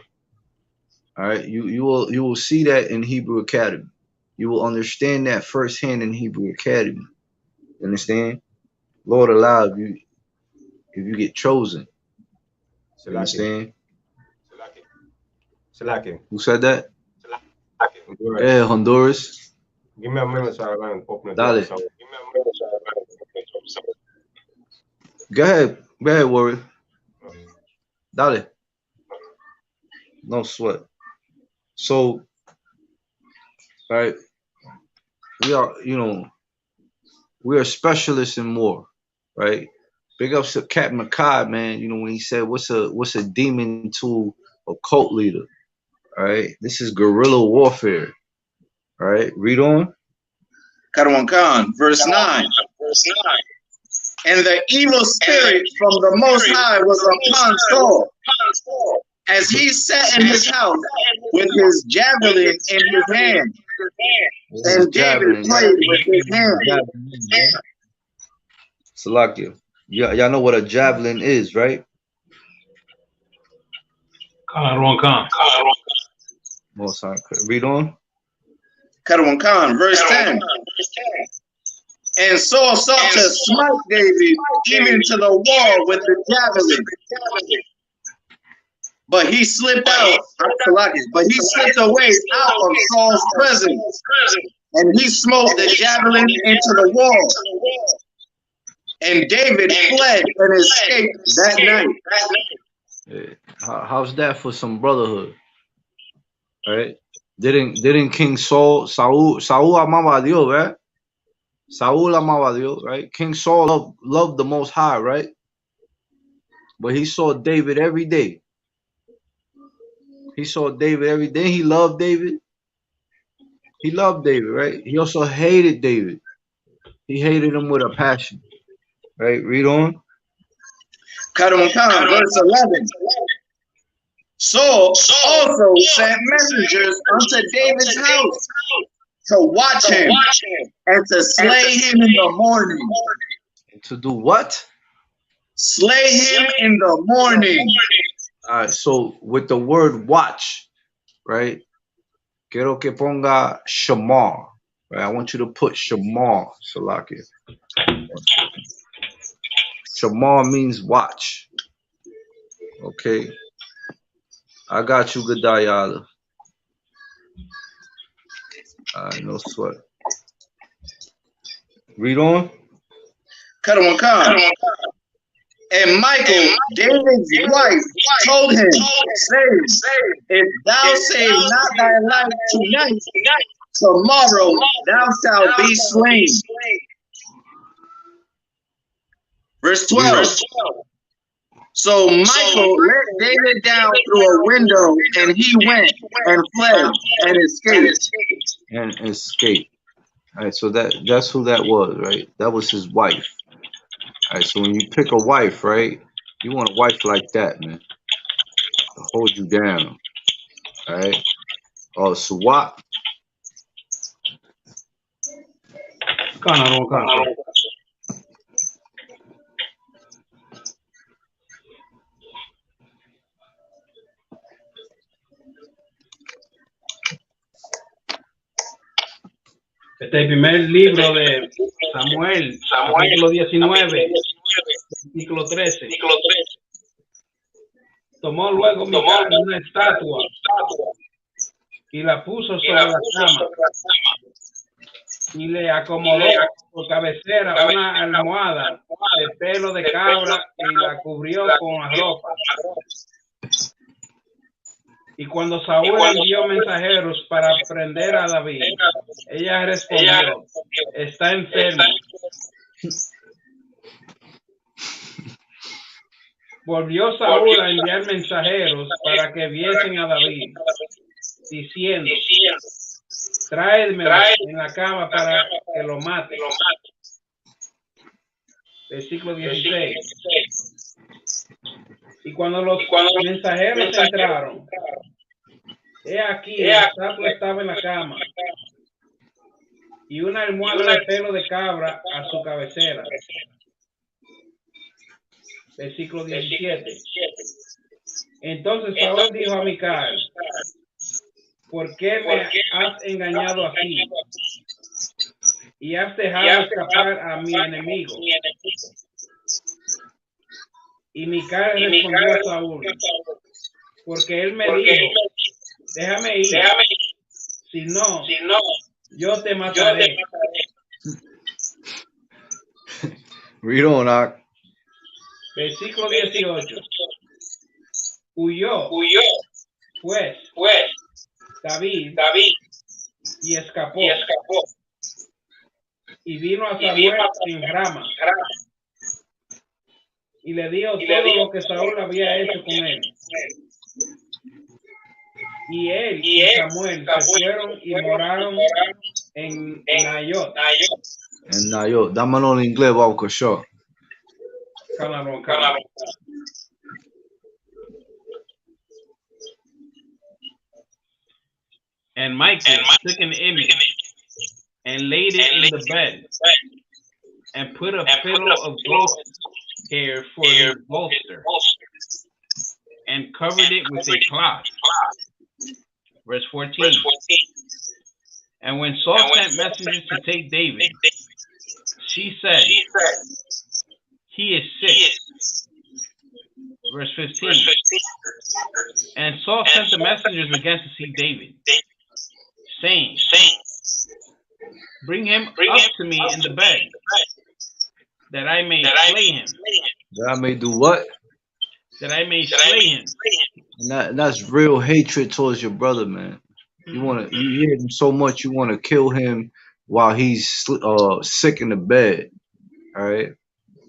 All right, you will see that in Hebrew Academy. You will understand that firsthand in Hebrew Academy. Understand? Lord allow if you get chosen. You understand? Selaki. Who said that? Honduras. Yeah, Honduras. Give me a minute so I can open the door. Dale. Go ahead, Warrior. Dale. No sweat. So, right, we are, we are specialists in war, right? Big ups to Captain McCod, man. When he said, "What's a demon to a cult leader?" All right, this is guerrilla warfare. All right, read on. Karawan Khan, verse 9. And the evil spirit from the Most High was upon Saul, as he sat in his house with his javelin in his hand. And David played with his hand. Salakia. Y'all know what a javelin is, right? Read on. Karawan Khan, verse 10. And Saul sought to smite David even to the wall with the javelin. But he slipped out, but he slipped away out of Saul's presence. And he smote the javelin into the wall. And David fled and escaped that night. How's that for some brotherhood? All right. Didn't King Saul amaba a Dios, right? Saul amaba a Dios, right? King Saul loved the Most High, right? But he saw David every day. He saw David every day. He loved David. He loved David, right? He also hated David. He hated him with a passion. Right? Read on. Verse 11. Saul also sent messengers unto David's house to watch him and to slay him in the morning. To do what? Slay him in the morning. All right, so with the word watch, right? Quiero que ponga shamar. Right? I want you to put shamar, Salakia. Shamar means watch. Okay. I got you, Gadayala. No sweat. Read on. And Michael, David's wife, told him, saying, if thou save not thy life tonight, tomorrow thou shalt be slain. Verse 12. So Michael let David down through a window, and he went and fled and escaped. All right, so that's who that was, right? That was his wife. All right, so when you pick a wife, right, you want a wife like that, man, to hold you down. All right. Oh, Suwak. Este primer libro de Samuel, capítulo 19, versículo 13. Tomó luego Mical una estatua y la puso sobre la cama y le acomodó por cabecera una almohada de pelo de cabra y la cubrió con la ropa. Y cuando Saúl envió mensajeros para prender a David, ella respondió, está enfermo. Volvió Saúl a enviar mensajeros para que viesen a David, diciendo, tráemelo en la cama para que lo mate. Versículo 16. Y cuando los mensajeros entraron, he aquí, la estatua estaba en la cama y una almohada de pelo de cabra a su cabecera. Versículo 17. Entonces Saúl dijo a Mical, ¿por qué me has engañado así? Y has dejado escapar a mi enemigo. Y Mical respondió a Saúl, porque él me dijo, déjame ir, si no, yo te mataré. Read on, Ak. Versículo 18. Huyó, pues, David y escapó. Y vino a Samuel en Rama. Y le dijo todo lo que Saúl había hecho con él. Y él y Samuel se fueron y moraron en Nayot. En Nayot. Dámelo en inglés, Bauca Shaw. Calamo. And Michael took an image and laid it in the bed and put a pillow of goat hair for his bolster and covered it with a cloth. Verse 14. And when Saul sent messengers to take David, she said, he is sick. Verse 15. And Saul sent the messengers again to see David, saying, bring him up to me in the bed, that I may slay him. That I may do what? That I may slay him. And that's real hatred towards your brother, man. You hate him so much you want to kill him while he's sick in the bed. All right,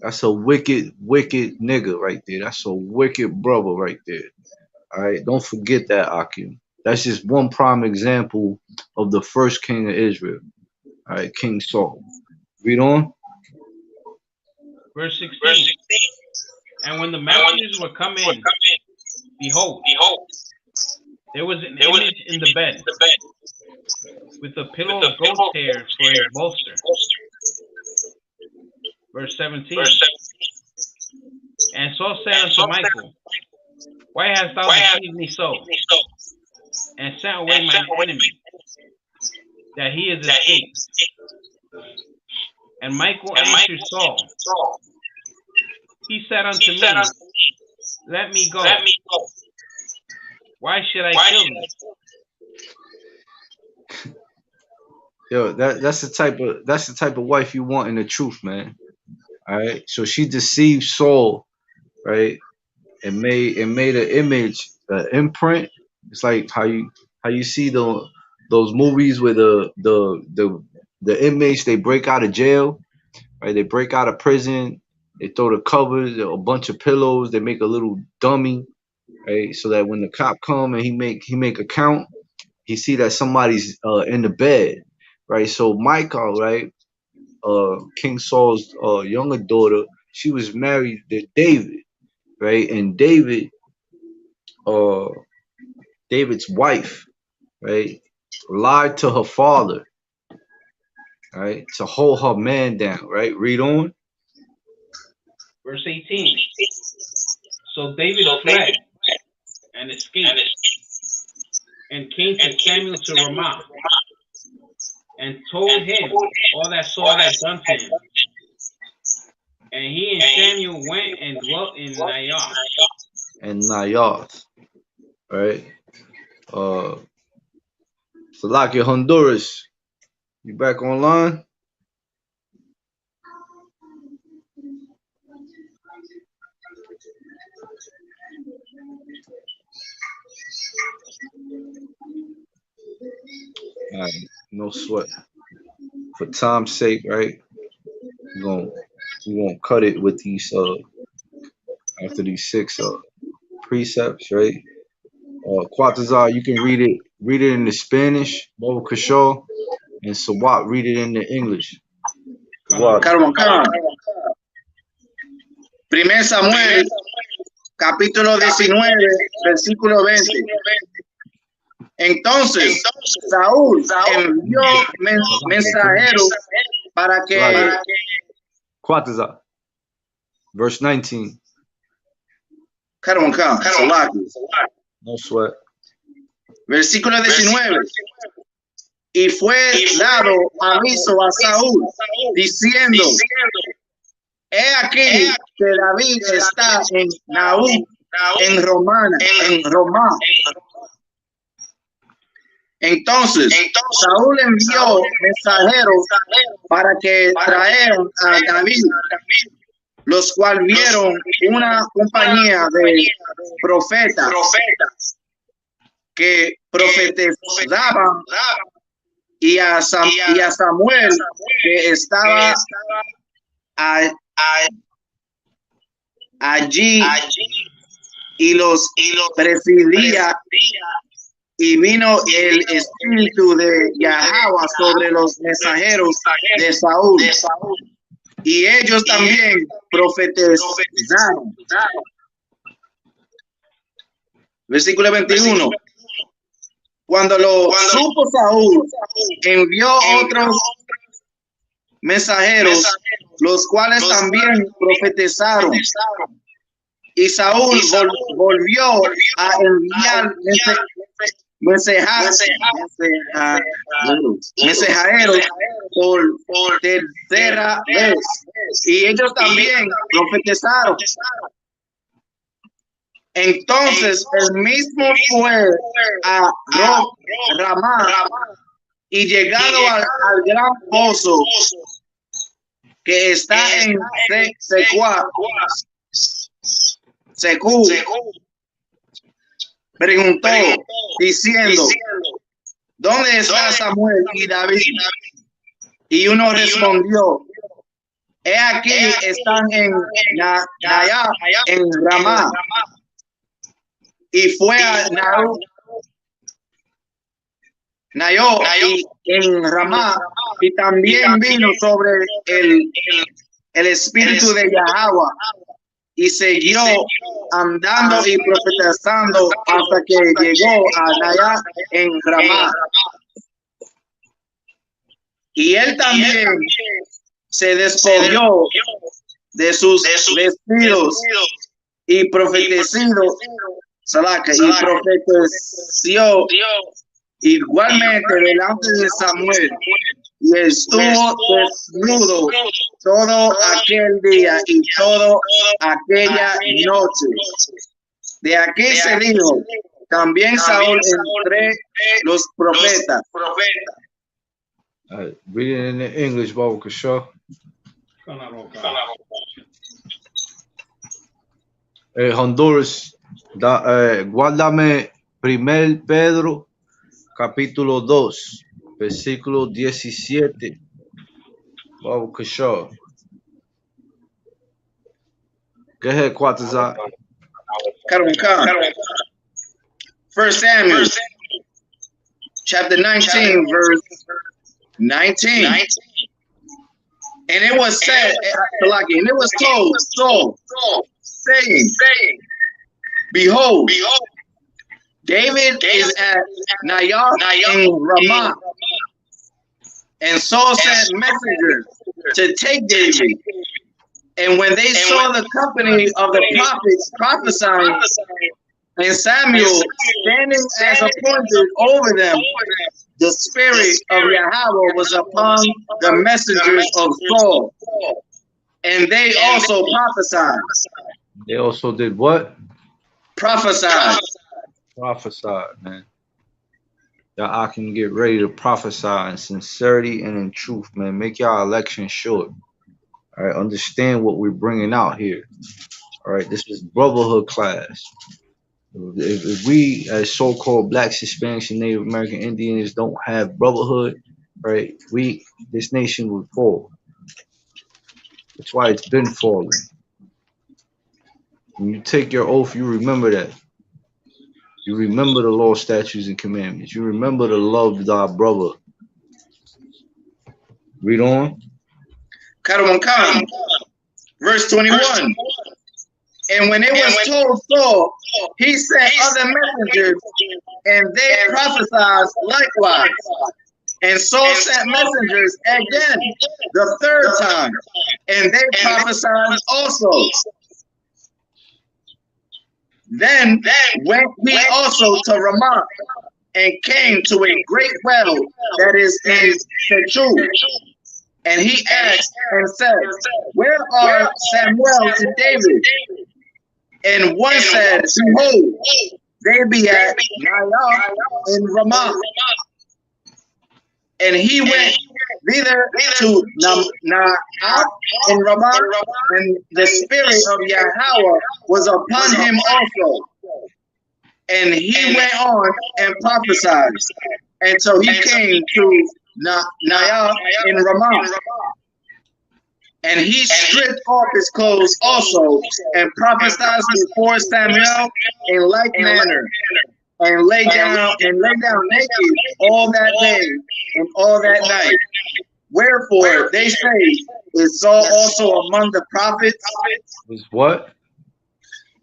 that's a wicked nigga right there. That's a wicked brother right there. All right, don't forget that, Akim. That's just one prime example of the first king of Israel. All right, King Saul. Read on. Verse 16. And when the messengers were come in, behold, there was an image in the bed with a pillow of goat's hair for his bolster. Verse 17. And Saul said unto Michael, why hast thou deceived me so, and sent away mine enemy, that he is escaped? And Michael answered Saul, he said unto me, let me go. Why should I kill you? Yo, that's the type of wife you want in the truth, man. All right. So she deceived Saul, right, and made an image, an imprint. It's like how you see those movies where the inmates, they break out of jail, right? They break out of prison. They throw the covers, a bunch of pillows. They make a little dummy, right? So that when the cop come and he make a count, he see that somebody's in the bed, right? So Michal, right, King Saul's younger daughter, she was married to David, right? And David's wife, right, lied to her father, right, to hold her man down, right? Read on. Verse 18. So David fled and escaped and came to Samuel to Ramah and told him all that Saul had done to him. And he and Samuel went and dwelt in Naioth. And Naioth, right? Salakia Honduras, you back online? All right, no sweat. For time's sake, right? We're gonna cut it with these after these 6 precepts, right? Quatazar, you can read it in the Spanish, Baba Kashaw, and Sawat, read it in the English. Come on. Primer Samuel, capítulo 19, versículo 20. Entonces Saúl envió mensajeros para que... Quatazar, verse 19. Come. No sweat. Versículo 19. Y fue dado aviso a Saúl, diciendo, he aquí que David está en Naúm, en Roma. Entonces, Saúl envió mensajeros para que trajeran a David, los cuales vieron una compañía de profetas que profetizaban y a Samuel que estaba allí y los presidía, y vino el espíritu de Yahweh sobre los mensajeros de Saúl, y ellos también profetizaron. Versículo 21. Cuando lo supo Saúl, envió otros mensajeros, los cuales también profetizaron. Y Saúl volvió a enviar mensajeros por tercera vez. Y ellos también profetizaron. Entonces el mismo fue a Ramá, y llegado al gran pozo que está en Secú, preguntó diciendo: ¿dónde está Samuel y David? Y uno respondió: he aquí, están en Ramá. Y fue a Nayó en Ramá, y también vino sobre el espíritu de Yahweh, y siguió andando y profetizando hasta que llegó a Nayá en Ramá. Y él también se despojó de sus vestidos y profetizó igualmente delante de Samuel, y estuvo desnudo todo aquel día y toda aquella noche. De aquí se dijo también Saúl entre los profetas. Read it in the English, Baba Kashaw. Honduras, guárdame 1 Pedro, capítulo 2, versículo 17. Baba Kashaw. Go ahead, Quatazat. 1 Samuel, chapter 19, verse 19. And it was said, and it was told Saul, saying, behold, David is at Nayah in Ramah. And Saul sent messengers to take David. And when they saw the company of the prophets prophesying, and Samuel standing as appointed over them, the spirit of Yahweh was upon the messengers of Saul, and they also prophesied. They also did what? Prophesied. Prophesied, man. Y'all can get ready to prophesy in sincerity and in truth, man. Make y'all election short. All right, understand what we're bringing out here. All right, this is brotherhood class. If we, as so-called Blacks, Hispanics, and Native American Indians, don't have brotherhood, right, this nation would fall. That's why it's been falling. When you take your oath, you remember that. You remember the law, statutes, and commandments. You remember to love thy brother. Read on. Verse 21. And when it was told Saul, he sent other messengers, and they prophesied likewise. And Saul sent messengers again the third time, and they prophesied also. Then went he also to Ramah, and came to a great well that is in Sechu, And he asked and said, where are Samuel and David? And one said, behold, they be at Naioth in Ramah. And he went thither to Naioth in Ramah, and the spirit of Yahweh was upon him also. And he went on and prophesied until he came to Naioth in Ramah. And he stripped off his clothes also, and prophesied before Samuel in like manner, and lay down naked all that day and all that night. Wherefore they say, is Saul also among the prophets? Is what?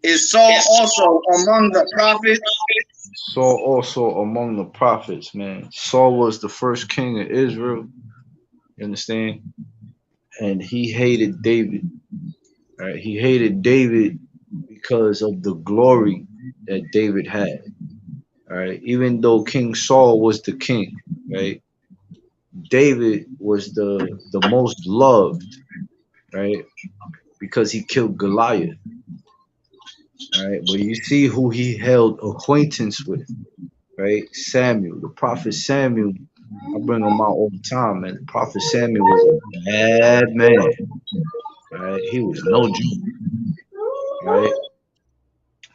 Is Saul also among the prophets? Saul also among the prophets, man. Saul was the first king of Israel. You understand? And he hated David. Right? He hated David because of the glory that David had. All right. Even though King Saul was the king, right? David was the most loved, right? Because he killed Goliath. All right. But you see who he held acquaintance with, right? Samuel, the prophet Samuel. I bring him out all the time, man. The prophet Samuel was a bad man. Right? He was no joke. Right?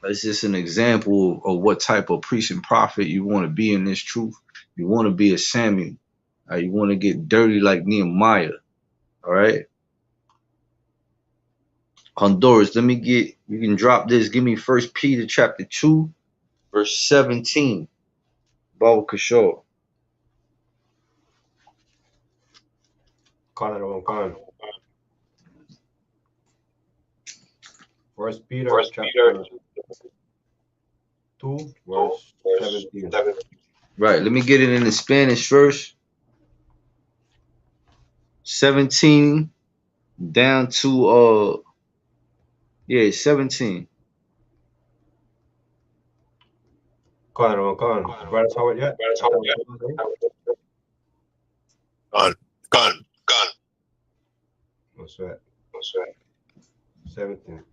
That's just an example of what type of priest and prophet you want to be in this truth. You want to be a Samuel. You want to get dirty like Nehemiah. All right. Honduras, let me get, you can drop this. Give me 1 Peter chapter 2, verse 17. Baba Kishore. First Peter chapter 2, verse 17. Right. Let me get it in the Spanish first. 17 down to 17. Con. Brothers, how it yet? Gone. What's that? 17.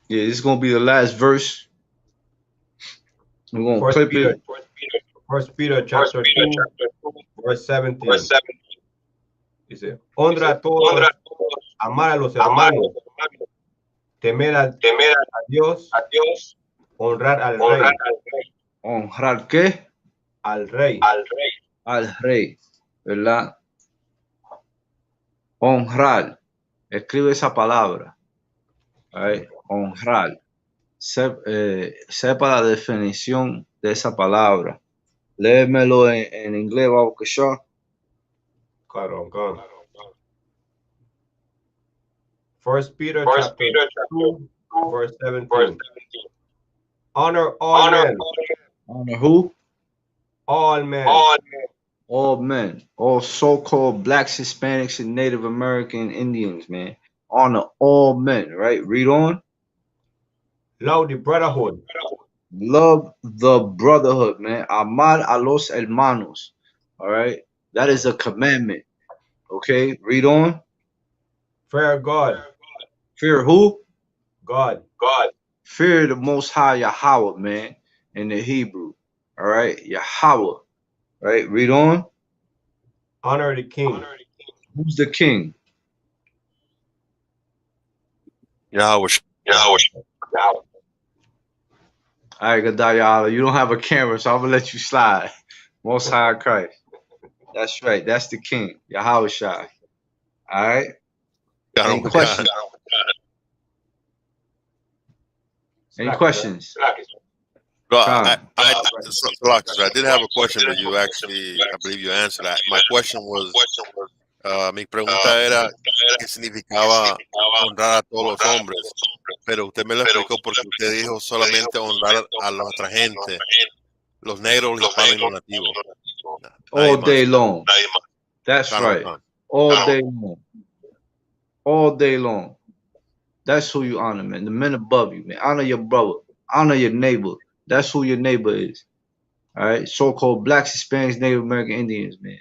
Yeah, this is gonna be the last verse. We're gonna clip it. First Peter chapter 2, verse 17. Dice, honra a todos, amar a los hermanos, temer a Dios, honrar al rey. ¿Honrar qué? Al rey. Al rey, ¿verdad? Honrar. Escribe esa palabra. Right? Honrar. Sepa la definición de esa palabra. Léemelo en inglés, Baba Kishore. Claro. First Peter chapter 2, verse 17. Honor all men. Honor who? All men. All men. All so-called blacks, Hispanics, and Native American Indians, man. Honor all men, right? Read on. Love the brotherhood. Love the brotherhood, man. Amar a los hermanos. All right? That is a commandment. Okay? Read on. Fear God. Fear who? God. Fear the Most High Yahweh, man, in the Hebrew. All right? Yahweh. Right? Read on. Honor the king. Who's the king? Yahweh. All right, Gadayala, you don't have a camera, so I'm going to let you slide. Most High Christ. That's right. That's the king. Yahweh Shai. All right? Any questions? Any questions? Well, I did have a question, but you actually, I believe you answered that. My question was, mi pregunta era, ¿qué significaba honrar a todos los hombres? Pero usted me lo explicó porque usted dijo solamente honrar a nuestra gente, los negros, los hispanos y los nativos. All day long. That's right. All day long. All day long. That's who you honor, man. The men above you, man. Honor your brother. Honor your neighbor. That's who your neighbor is. All right? So-called blacks, Hispanics, Native American Indians, man.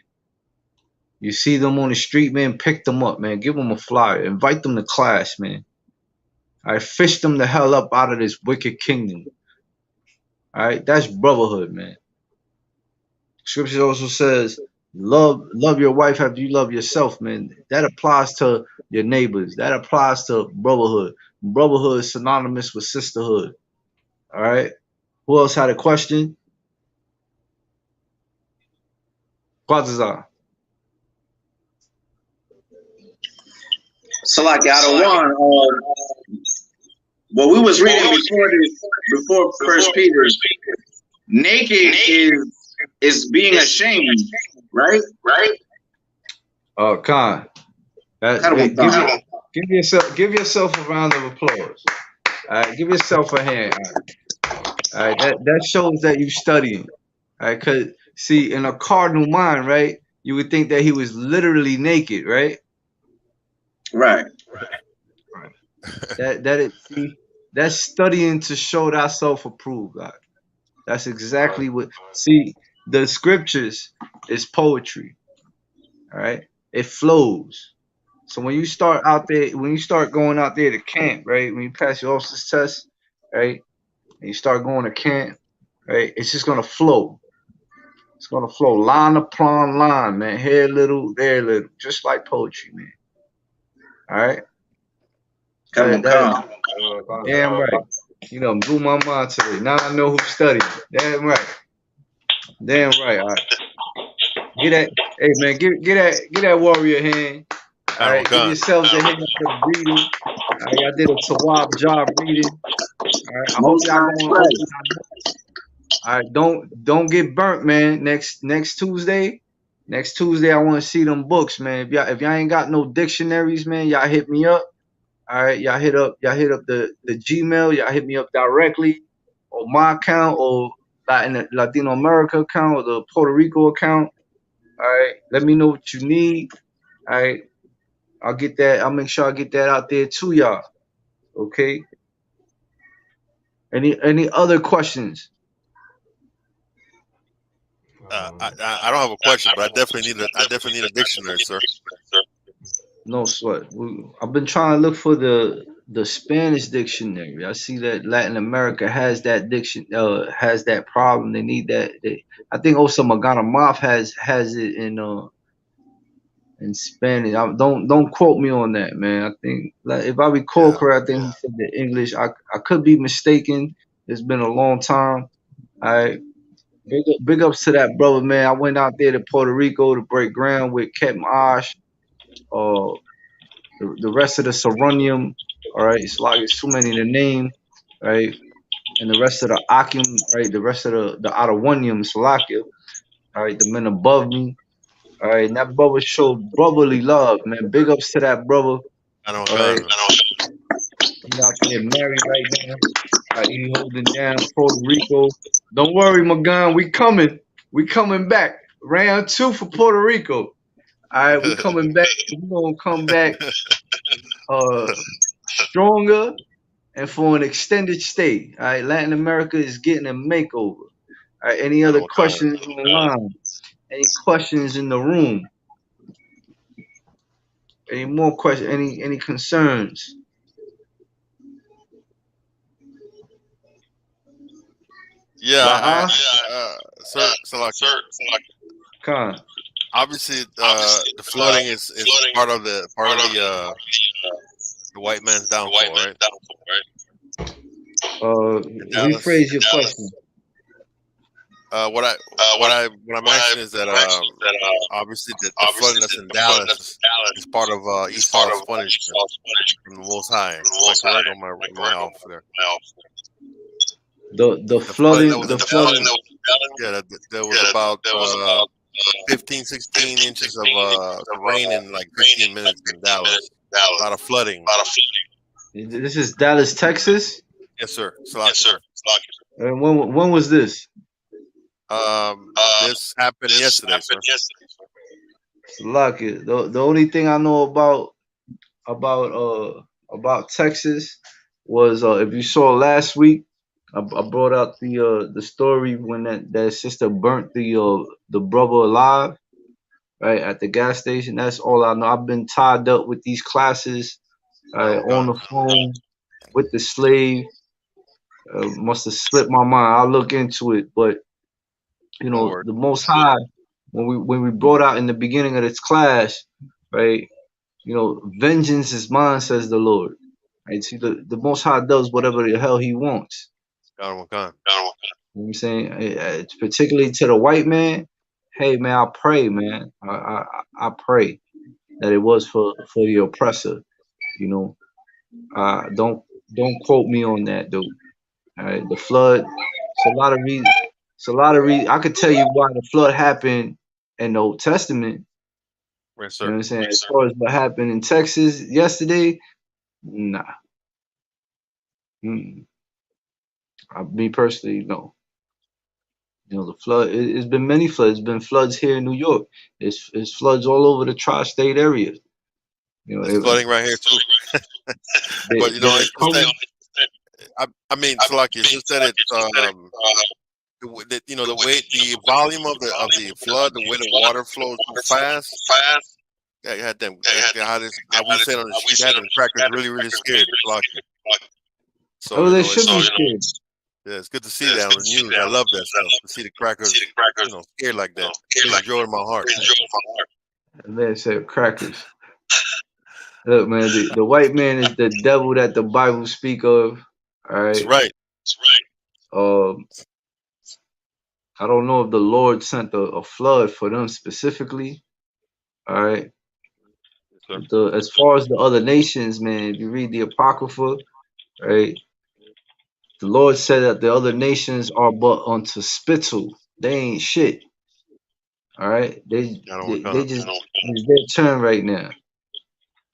You see them on the street, man, pick them up, man. Give them a flyer. Invite them to class, man. All right, fish them the hell up out of this wicked kingdom. All right, that's brotherhood, man. Scripture also says, love your wife after you love yourself, man. That applies to your neighbors. That applies to brotherhood. Brotherhood is synonymous with sisterhood. All right. Who else had a question? Quadzazar. So like out of one, what we was reading before First Peter, naked is being ashamed, right? Khan. Give yourself a round of applause. All right, give yourself a hand. All right, that shows that you're studying. All right, cause see, in a cardinal mind, right, you would think that he was literally naked, right? Right. That's studying to show thyself approved, God. That's exactly what. See, the scriptures is poetry. All right, it flows. So when you start going out there to camp, right? When you pass your officer's test, right, and you start going to camp, right, it's just gonna flow. It's gonna flow line upon line, man. Here a little, there a little, just like poetry, man. All right. Come on. Damn right. You know, blew my mind today. Now I know who studied. Damn right. All right. Get that, hey man, get that warrior hand. All right, give yourselves a hand for the reading. All right, y'all did a Tawab job reading. All right, I hope y'all going. All right, don't get burnt, man. Next Tuesday, I want to see them books, man. If y'all ain't got no dictionaries, man, y'all hit me up. All right, y'all hit up the Gmail. Y'all hit me up directly, or my account, or Latinoamerica account, or the Puerto Rico account. All right, let me know what you need. All right, I'll get that. I'll make sure I get that out there to y'all. Okay. Any other questions? I don't have a question, but I definitely need a dictionary, sir. No sweat. I've been trying to look for the Spanish dictionary. I see that Latin America has that has that problem. They need that. I think also Magana Moth has it in Spanish. Don't quote me on that, man. I think, like, if I recall correctly, I think he said the English. I could be mistaken. It's been a long time. All right. Big ups to that brother, man. I went out there to Puerto Rico to break ground with Captain Osh, the rest of the Seronium. All right, it's like it's too many to name, right? And the rest of the Akim, right? The rest of the Adawanium, Salakia, all right, the men above me. All right, and that brother showed brotherly love, man. Big ups to that brother. All right, he out there married right now. He holding down Puerto Rico. Don't worry, my gun. We coming back. Round 2 for Puerto Rico. All right, we coming back. We gonna come back stronger and for an extended stay. All right, Latin America is getting a makeover. All right, any other questions on the line? Any questions in the room? Any more questions? Any concerns? Yeah, sir. Khan. Obviously, the flooding is part of the white man's downfall, right? Rephrase your question. What I'm asking is that obviously the flooding that's in Dallas is part of Esau's punishment from the Most High. Am I correct? Or am I off there? The flooding. Yeah, there was about 15, 16 inches of rain in like 15 minutes in Dallas. A lot of flooding. This is Dallas, Texas? Yes, sir. And when was this? This happened yesterday, sir. Lucky. The only thing I know about Texas was if you saw last week, I brought out the story when that sister burnt the brother alive, right, at the gas station. That's all I know. I've been tied up with these classes, right, on the phone with the slave. Must have slipped my mind. I'll look into it, but you know, the Most High, when we brought out in the beginning of this class, right? You know, vengeance is mine, says the Lord. Right? See, the Most High does whatever the hell He wants. You know what I'm saying? It's particularly to the white man. Hey man, I pray, man. I pray that it was for the oppressor. You know, don't quote me on that, dude. All right, the flood. It's a lot of reasons. It's a lot of reasons. I could tell you why the flood happened in the Old Testament. Yes, You know sir. what I'm saying? As far as what happened in Texas yesterday, nah. Me personally, no. You know, the flood. It's been many floods. It's been floods here in New York. It's floods all over the tri-state area. You know, It's flooding right here too. But you know, it's just that, I mean, Salaki, it's just that it's you know, the way the volume of the flood, the way the water flows too fast. Yeah, had them. How we said on the street, had them crackers really scared. Salaki. So oh, you they know, should be scared. Yeah, it's good to see that on the news. I love that stuff. To see the crackers, you know, scared like that. Brings joy in my heart. Man said crackers. Look, man, the white man is the devil that the Bible speak of. All right. That's right. I don't know if the Lord sent a flood for them specifically. All right. As far as the other nations, man, if you read the Apocrypha, right, the Lord said that the other nations are but unto spittle. They ain't shit. All right. They just, it's their turn right now.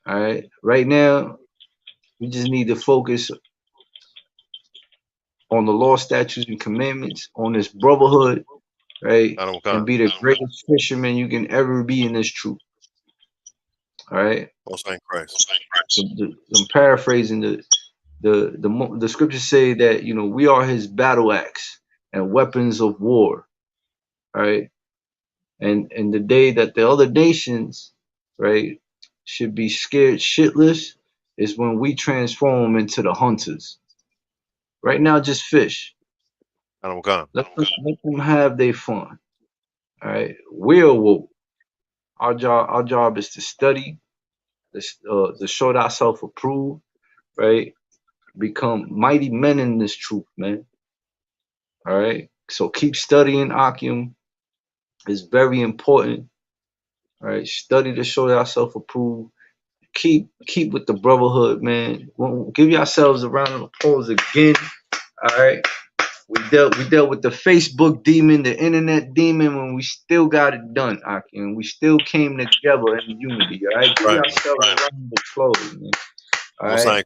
All right. Right now, we just need to focus on the law, statutes, and commandments, on this brotherhood, right? And be the greatest fisherman you can ever be in this truth. All right. I'm paraphrasing the scriptures say that, you know, we are His battle axe and weapons of war. All right. And the day that the other nations, right, should be scared shitless is when we transform into the hunters. Right now, just fish. Let them have their fun. All right. We're awoke. Our job is to study, to show thyself approved, right? Become mighty men in this truth, man. All right. So keep studying, Akim. It's very important. All right. Study to show thyself approved. Keep with the brotherhood, man. Give yourselves a round of applause again. All right. We dealt with the Facebook demon, the internet demon, when we still got it done, Akim. We still came together in unity. All right. Give yourselves a round of applause, man. All right.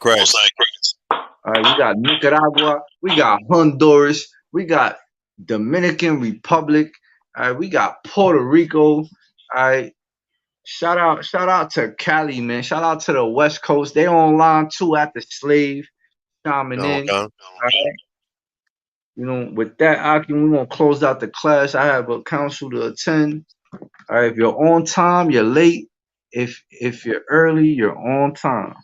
All right, we got Nicaragua, we got Honduras, we got Dominican Republic, all right, we got Puerto Rico. All right. Shout out to Cali, man. Shout out to the West Coast. They online too at the slave chiming in. All right. You know, with that, Akim, we're gonna close out the class. I have a council to attend. All right, if you're on time, you're late. If you're early, you're on time.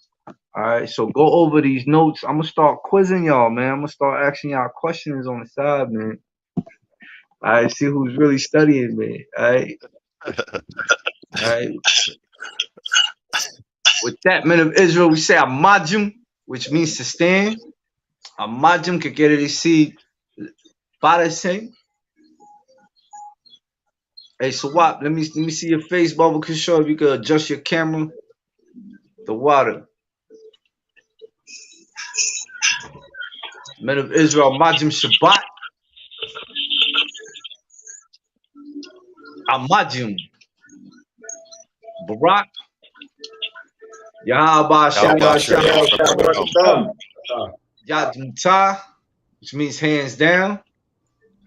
All right, so go over these notes. I'm gonna start quizzing y'all, man. I'm gonna start asking y'all questions on the side, man. All right, see who's really studying, man. All right. All right. With that, men of Israel, we say Amajim, which means to stand. Amajim que quiere decir parece. Hey, Swap, let me see your face, Bubble Kishore, if you could adjust your camera. The water. Men of Israel, Amajim Shabbat. Amajim. Barak. Yahaba Shabbat. Yad Mutah, which means hands down.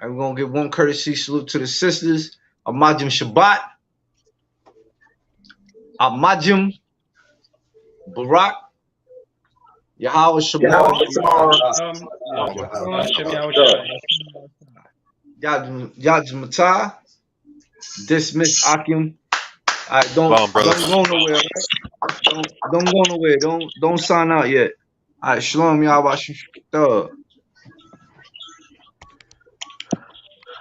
And we're gonna give one courtesy salute to the sisters. Amajim Shabbat. Amajim. Barak. Yahweh Shabbat. Yad Mutah. Dismiss Akim. All right, don't Come on, brother. go nowhere. Right? Don't go nowhere. Don't sign out yet. All right, Shalom, y'all. Thug.